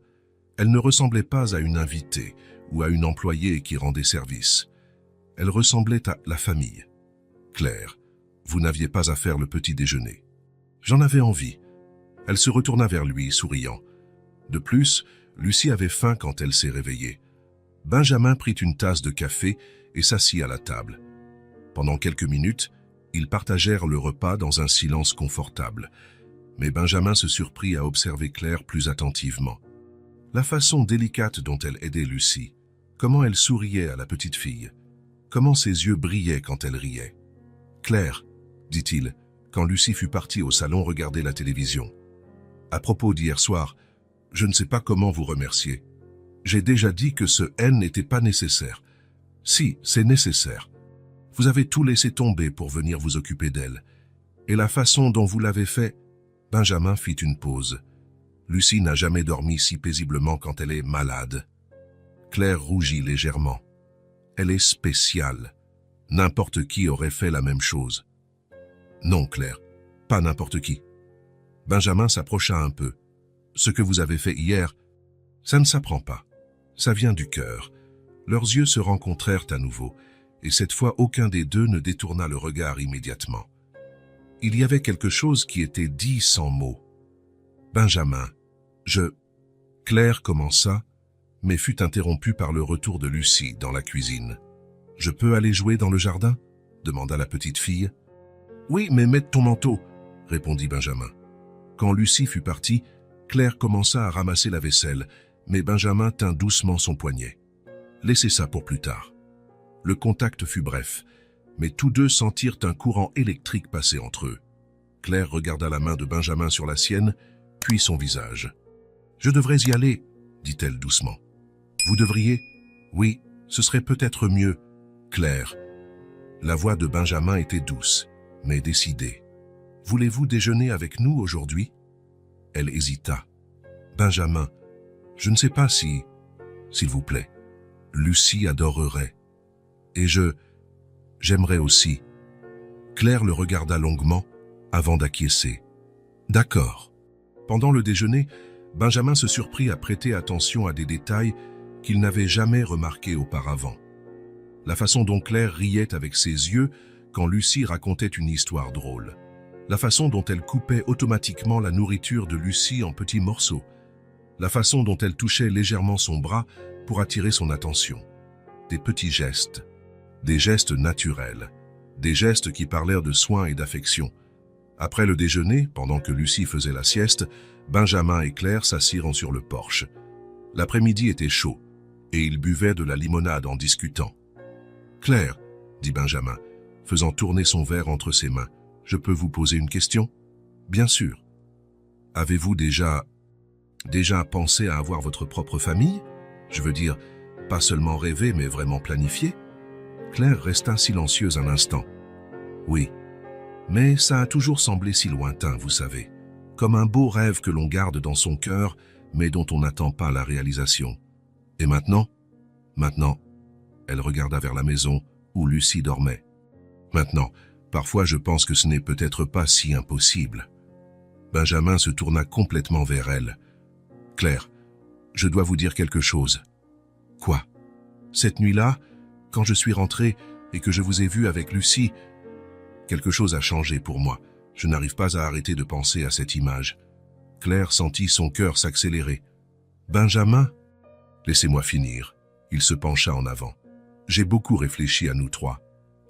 Elle ne ressemblait pas à une invitée ou à une employée qui rendait service. Elle ressemblait à la famille. Claire, vous n'aviez pas à faire le petit déjeuner. J'en avais envie. Elle se retourna vers lui, souriant. De plus, Lucie avait faim quand elle s'est réveillée. Benjamin prit une tasse de café et s'assit à la table. Pendant quelques minutes, ils partagèrent le repas dans un silence confortable. Mais Benjamin se surprit à observer Claire plus attentivement. La façon délicate dont elle aidait Lucie, comment elle souriait à la petite fille, comment ses yeux brillaient quand elle riait. « Claire, dit-il, quand Lucie fut partie au salon regarder la télévision. À propos d'hier soir, je ne sais pas comment vous remercier. J'ai déjà dit que ce N n'était pas nécessaire. Si, c'est nécessaire. Vous avez tout laissé tomber pour venir vous occuper d'elle. Et la façon dont vous l'avez fait... » Benjamin fit une pause. Lucie n'a jamais dormi si paisiblement quand elle est malade. Claire rougit légèrement. Elle est spéciale. N'importe qui aurait fait la même chose. Non, Claire, pas n'importe qui. Benjamin s'approcha un peu. Ce que vous avez fait hier, ça ne s'apprend pas. Ça vient du cœur. Leurs yeux se rencontrèrent à nouveau, et cette fois aucun des deux ne détourna le regard immédiatement. Il y avait quelque chose qui était dit sans mots. Benjamin, Claire commença, mais fut interrompue par le retour de Lucie dans la cuisine. Je peux aller jouer dans le jardin? Demanda la petite fille. Oui, mais mets ton manteau, répondit Benjamin. Quand Lucie fut partie, Claire commença à ramasser la vaisselle, mais Benjamin tint doucement son poignet. Laissez ça pour plus tard. Le contact fut bref, mais tous deux sentirent un courant électrique passer entre eux. Claire regarda la main de Benjamin sur la sienne, puis son visage. « Je devrais y aller, » dit-elle doucement. « Vous devriez? Oui, ce serait peut-être mieux. » Claire. La voix de Benjamin était douce, mais décidée. « Voulez-vous déjeuner avec nous aujourd'hui ?» Elle hésita. « Benjamin, je ne sais pas si... S'il vous plaît. Lucie adorerait. Et j'aimerais aussi. » Claire le regarda longuement avant d'acquiescer. « D'accord. » Pendant le déjeuner, Benjamin se surprit à prêter attention à des détails qu'il n'avait jamais remarqués auparavant. La façon dont Claire riait avec ses yeux quand Lucie racontait une histoire drôle. La façon dont elle coupait automatiquement la nourriture de Lucie en petits morceaux. La façon dont elle touchait légèrement son bras pour attirer son attention. Des petits gestes. Des gestes naturels. Des gestes qui parlèrent de soins et d'affection. Après le déjeuner, pendant que Lucie faisait la sieste, Benjamin et Claire s'assirent sur le porche. L'après-midi était chaud, et ils buvaient de la limonade en discutant. « Claire, » dit Benjamin, faisant tourner son verre entre ses mains, « je peux vous poser une question ?»« Bien sûr. »« Avez-vous déjà pensé à avoir votre propre famille? Je veux dire, pas seulement rêver, mais vraiment planifier ?» Claire resta silencieuse un instant. « Oui. Mais ça a toujours semblé si lointain, vous savez, comme un beau rêve que l'on garde dans son cœur, mais dont on n'attend pas la réalisation. Et maintenant, elle regarda vers la maison où Lucie dormait. Maintenant, parfois je pense que ce n'est peut-être pas si impossible. Benjamin se tourna complètement vers elle. Claire, je dois vous dire quelque chose. Quoi? Cette nuit-là, quand je suis rentré et que je vous ai vu avec Lucie, quelque chose a changé pour moi. Je n'arrive pas à arrêter de penser à cette image. Claire sentit son cœur s'accélérer. Benjamin? Laissez-moi finir. Il se pencha en avant. J'ai beaucoup réfléchi à nous trois,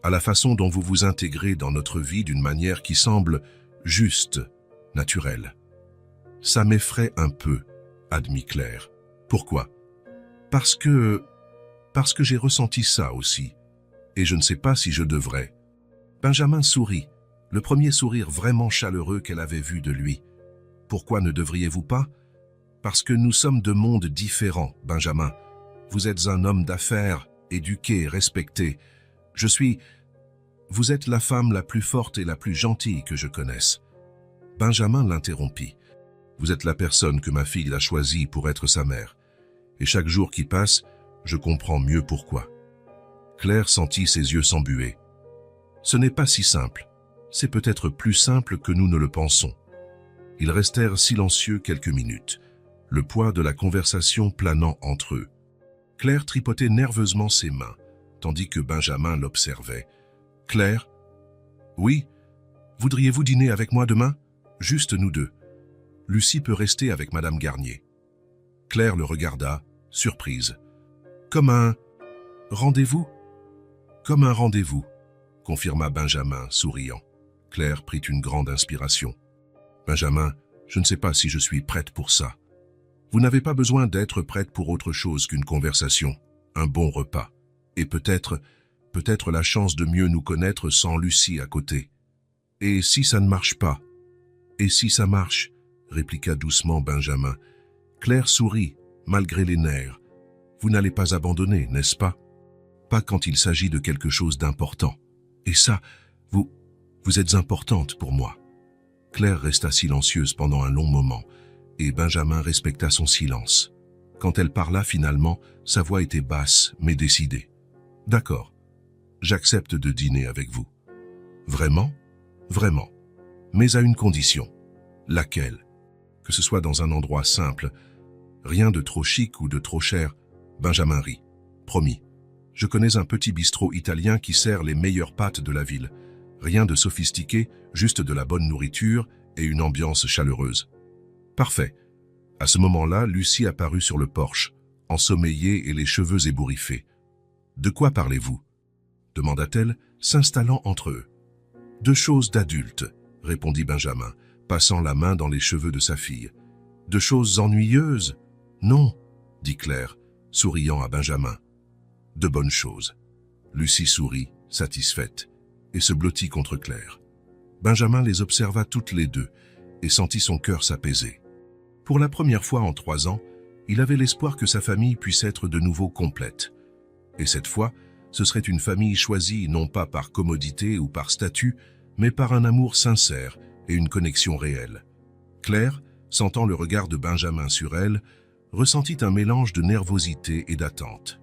à la façon dont vous vous intégrez dans notre vie d'une manière qui semble juste, naturelle. Ça m'effraie un peu, admit Claire. Pourquoi? Parce que j'ai ressenti ça aussi. Et je ne sais pas si je devrais. Benjamin sourit, le premier sourire vraiment chaleureux qu'elle avait vu de lui. Pourquoi ne devriez-vous pas? Parce que nous sommes de mondes différents, Benjamin. Vous êtes un homme d'affaires, éduqué, respecté. Vous êtes la femme la plus forte et la plus gentille que je connaisse. Benjamin l'interrompit. Vous êtes la personne que ma fille a choisie pour être sa mère. Et chaque jour qui passe, je comprends mieux pourquoi. Claire sentit ses yeux s'embuer. Ce n'est pas si simple. C'est peut-être plus simple que nous ne le pensons. Ils restèrent silencieux quelques minutes, le poids de la conversation planant entre eux. Claire tripotait nerveusement ses mains, tandis que Benjamin l'observait. « Claire? Oui? Voudriez-vous dîner avec moi demain? Juste nous deux. Lucie peut rester avec Madame Garnier. » Claire le regarda, surprise. « Comme un rendez-vous? » « Comme un rendez-vous, » confirma Benjamin, souriant. Claire prit une grande inspiration. « Benjamin, je ne sais pas si je suis prête pour ça. Vous n'avez pas besoin d'être prête pour autre chose qu'une conversation, un bon repas, et peut-être la chance de mieux nous connaître sans Lucie à côté. Et si ça ne marche pas? Et si ça marche? Répliqua doucement Benjamin. Claire sourit, malgré les nerfs. Vous n'allez pas abandonner, n'est-ce pas? Pas quand il s'agit de quelque chose d'important. Et ça, vous êtes importante pour moi. Claire resta silencieuse pendant un long moment, et Benjamin respecta son silence. Quand elle parla finalement, sa voix était basse, mais décidée. « D'accord, j'accepte de dîner avec vous. »« Vraiment? Vraiment. Mais à une condition. » »« Laquelle? » ?»« Que ce soit dans un endroit simple. Rien de trop chic ou de trop cher. » Benjamin rit. « Promis. Je connais un petit bistrot italien qui sert les meilleures pâtes de la ville. Rien de sophistiqué, juste de la bonne nourriture et une ambiance chaleureuse. » Parfait. À ce moment-là, Lucie apparut sur le porche, ensommeillée et les cheveux ébouriffés. « De quoi parlez-vous » demanda-t-elle, s'installant entre eux. « De choses d'adultes, » répondit Benjamin, passant la main dans les cheveux de sa fille. « De choses ennuyeuses? Non, » dit Claire, souriant à Benjamin. « De bonnes choses. » Lucie sourit, satisfaite, et se blottit contre Claire. Benjamin les observa toutes les deux et sentit son cœur s'apaiser. Pour la première fois en 3 ans, il avait l'espoir que sa famille puisse être de nouveau complète. Et cette fois, ce serait une famille choisie non pas par commodité ou par statut, mais par un amour sincère et une connexion réelle. Claire, sentant le regard de Benjamin sur elle, ressentit un mélange de nervosité et d'attente.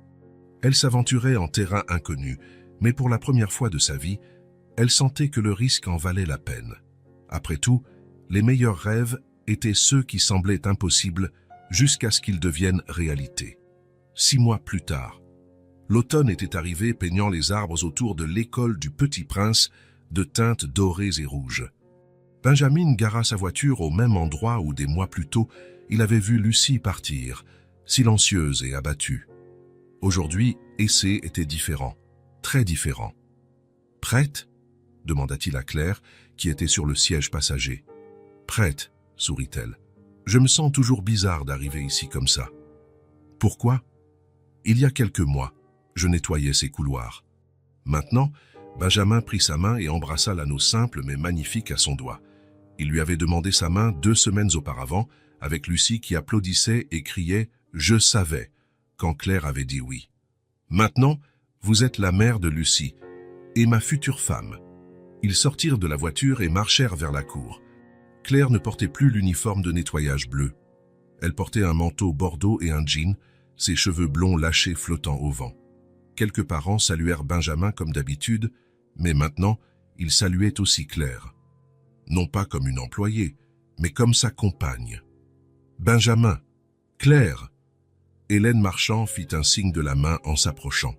Elle s'aventurait en terrain inconnu, mais pour la première fois de sa vie, elle sentait que le risque en valait la peine. Après tout, les meilleurs rêves étaient ceux qui semblaient impossibles jusqu'à ce qu'ils deviennent réalité. 6 mois plus tard, l'automne était arrivé peignant les arbres autour de l'école du Petit Prince de teintes dorées et rouges. Benjamin gara sa voiture au même endroit où des mois plus tôt, il avait vu Lucie partir, silencieuse et abattue. Aujourd'hui, Essay était différent, très différent. « Prête ?» demanda-t-il à Claire, qui était sur le siège passager. « Prête ?» sourit-elle. « Je me sens toujours bizarre d'arriver ici comme ça. »« Pourquoi ?» ?»« Il y a quelques mois, je nettoyais ces couloirs. Maintenant, Benjamin prit sa main et embrassa l'anneau simple mais magnifique à son doigt. Il lui avait demandé sa main 2 semaines auparavant, avec Lucie qui applaudissait et criait « Je savais » quand Claire avait dit oui. Maintenant, vous êtes la mère de Lucie et ma future femme. Ils sortirent de la voiture et marchèrent vers la cour. Claire ne portait plus l'uniforme de nettoyage bleu. Elle portait un manteau bordeaux et un jean, ses cheveux blonds lâchés flottant au vent. Quelques parents saluèrent Benjamin comme d'habitude, mais maintenant, ils saluaient aussi Claire. Non pas comme une employée, mais comme sa compagne. « Benjamin, Claire !» Hélène Marchand fit un signe de la main en s'approchant.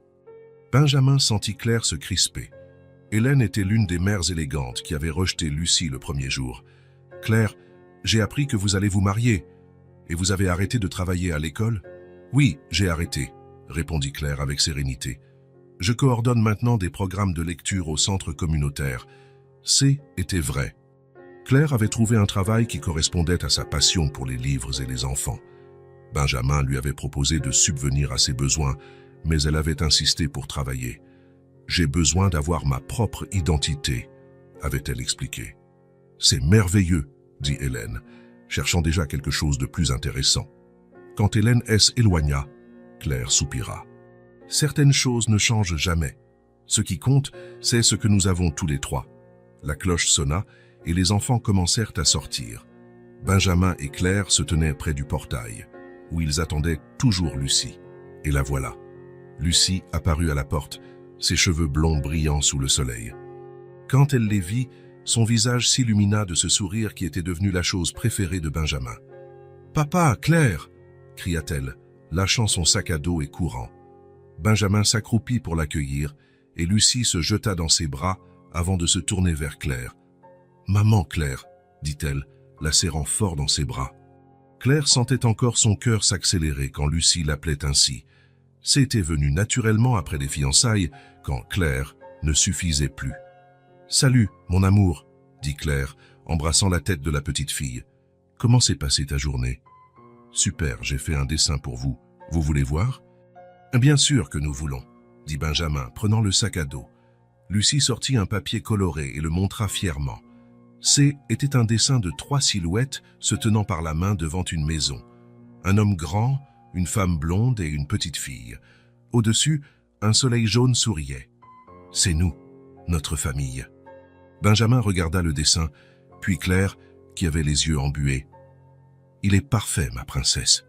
Benjamin sentit Claire se crisper. Hélène était l'une des mères élégantes qui avait rejeté Lucie le premier jour. « Claire, j'ai appris que vous allez vous marier. Et vous avez arrêté de travailler à l'école ?»« Oui, j'ai arrêté, » répondit Claire avec sérénité. « Je coordonne maintenant des programmes de lecture au centre communautaire. » Était vrai. Claire avait trouvé un travail qui correspondait à sa passion pour les livres et les enfants. Benjamin lui avait proposé de subvenir à ses besoins, mais elle avait insisté pour travailler. « J'ai besoin d'avoir ma propre identité », avait-elle expliqué. « C'est merveilleux », dit Hélène, cherchant déjà quelque chose de plus intéressant. Quand Hélène s'éloigna, Claire soupira. « Certaines choses ne changent jamais. Ce qui compte, c'est ce que nous avons tous les trois. » La cloche sonna et les enfants commencèrent à sortir. Benjamin et Claire se tenaient près du portail, où ils attendaient toujours Lucie. Et la voilà. Lucie apparut à la porte, ses cheveux blonds brillant sous le soleil. Quand elle les vit, son visage s'illumina de ce sourire qui était devenu la chose préférée de Benjamin. « Papa, Claire !» cria-t-elle, lâchant son sac à dos et courant. Benjamin s'accroupit pour l'accueillir et Lucie se jeta dans ses bras avant de se tourner vers Claire. « Maman, Claire !» dit-elle, la serrant fort dans ses bras. Claire sentait encore son cœur s'accélérer quand Lucie l'appelait ainsi. C'était venu naturellement après les fiançailles, quand Claire ne suffisait plus. « Salut, mon amour !» dit Claire, embrassant la tête de la petite fille. « Comment s'est passée ta journée ?»« Super, j'ai fait un dessin pour vous. Vous voulez voir ?»« Bien sûr que nous voulons, » dit Benjamin, prenant le sac à dos. Lucie sortit un papier coloré et le montra fièrement. Était un dessin de 3 silhouettes se tenant par la main devant une maison. Un homme grand, une femme blonde et une petite fille. Au-dessus, un soleil jaune souriait. « C'est nous, notre famille. » Benjamin regarda le dessin, puis Claire, qui avait les yeux embués. « Il est parfait, ma princesse, »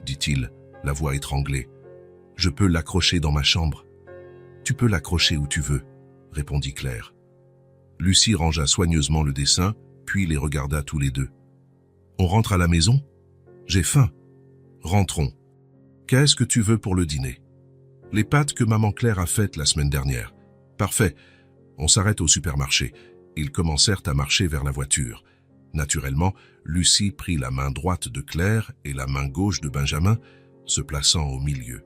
dit-il, la voix étranglée. « Je peux l'accrocher dans ma chambre. »« Tu peux l'accrocher où tu veux, » répondit Claire. Lucie rangea soigneusement le dessin, puis les regarda tous les deux. « On rentre à la maison ? J'ai faim. »« Rentrons. Qu'est-ce que tu veux pour le dîner ? » ?»« Les pâtes que maman Claire a faites la semaine dernière. »« Parfait. On s'arrête au supermarché. » Ils commencèrent à marcher vers la voiture. Naturellement, Lucie prit la main droite de Claire et la main gauche de Benjamin, se plaçant au milieu.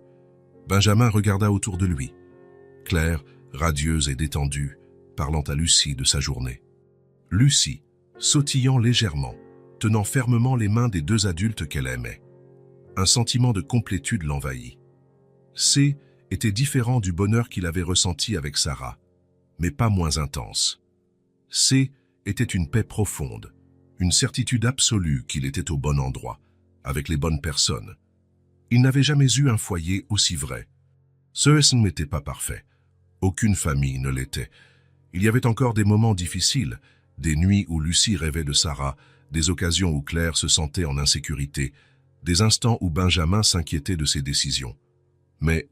Benjamin regarda autour de lui. Claire, radieuse et détendue, parlant à Lucie de sa journée. Lucie, sautillant légèrement, tenant fermement les mains des 2 adultes qu'elle aimait. Un sentiment de complétude l'envahit. Était différent du bonheur qu'il avait ressenti avec Sarah, mais pas moins intense. Était une paix profonde, une certitude absolue qu'il était au bon endroit, avec les bonnes personnes. Il n'avait jamais eu un foyer aussi vrai. Ce n'était pas parfait. Aucune famille ne l'était. Il y avait encore des moments difficiles, des nuits où Lucie rêvait de Sarah, des occasions où Claire se sentait en insécurité, des instants où Benjamin s'inquiétait de ses décisions. Mais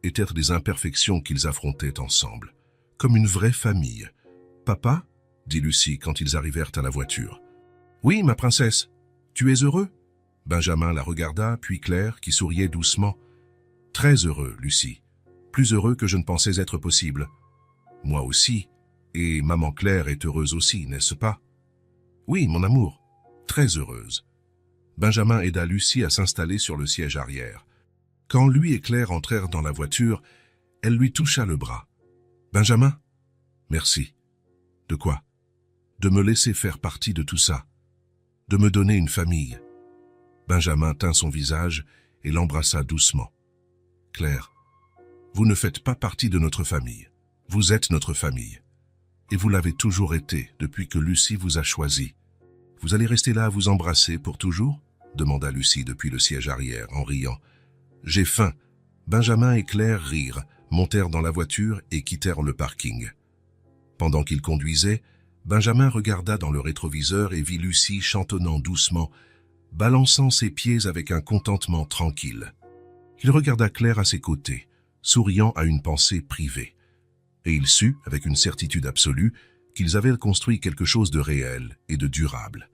étaient des imperfections qu'ils affrontaient ensemble, comme une vraie famille. « Papa ?» dit Lucie quand ils arrivèrent à la voiture. « Oui, ma princesse. Tu es heureux ?» Benjamin la regarda, puis Claire, qui souriait doucement. « Très heureux, Lucie. Plus heureux que je ne pensais être possible. Moi aussi, et maman Claire est heureuse aussi, n'est-ce pas ? » « Oui, mon amour. Très heureuse. » Benjamin aida Lucie à s'installer sur le siège arrière. Quand lui et Claire entrèrent dans la voiture, elle lui toucha le bras. « Benjamin ? Merci. » « De quoi ? » « De me laisser faire partie de tout ça. De me donner une famille. » Benjamin tint son visage et l'embrassa doucement. « Claire, vous ne faites pas partie de notre famille. Vous êtes notre famille. Et vous l'avez toujours été depuis que Lucie vous a choisi. Vous allez rester là à vous embrasser pour toujours ?» demanda Lucie depuis le siège arrière en riant. « J'ai faim. » Benjamin et Claire rirent, montèrent dans la voiture et quittèrent le parking. Pendant qu'ils conduisaient, Benjamin regarda dans le rétroviseur et vit Lucie chantonnant doucement, balançant ses pieds avec un contentement tranquille. Il regarda Claire à ses côtés, souriant à une pensée privée. Et il sut, avec une certitude absolue, qu'ils avaient construit quelque chose de réel et de durable.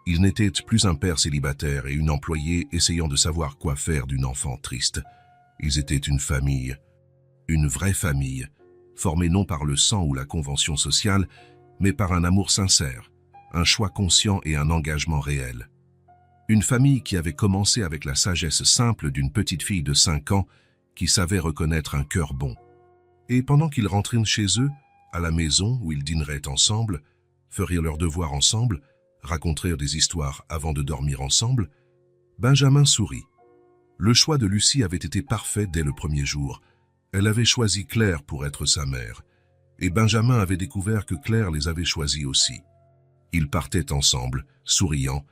Ils n'étaient plus un père célibataire et une employée essayant de savoir quoi faire d'une enfant triste. Ils étaient une famille, une vraie famille, formée non par le sang ou la convention sociale, mais par un amour sincère, un choix conscient et un engagement réel. Une famille qui avait commencé avec la sagesse simple d'une petite fille de 5 ans qui savait reconnaître un cœur bon. Et pendant qu'ils rentraient chez eux, à la maison où ils dîneraient ensemble, feraient leurs devoirs ensemble, racontèrent des histoires avant de dormir ensemble, Benjamin sourit, Le choix de Lucie avait été parfait dès le premier jour. Elle avait choisi Claire pour être sa mère. Et Benjamin avait découvert que Claire les avait choisis aussi. Ils partaient ensemble, souriant,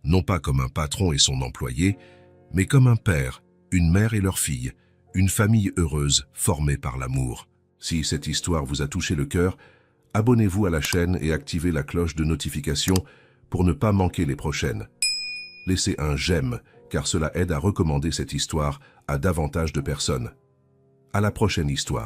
non pas comme un patron et son employé, mais comme un père, une mère et leur fille, une famille heureuse formée par l'amour. Si cette histoire vous a touché le cœur, abonnez-vous à la chaîne et activez la cloche de notification pour ne pas manquer les prochaines. Laissez un j'aime, car cela aide à recommander cette histoire à davantage de personnes. À la prochaine histoire.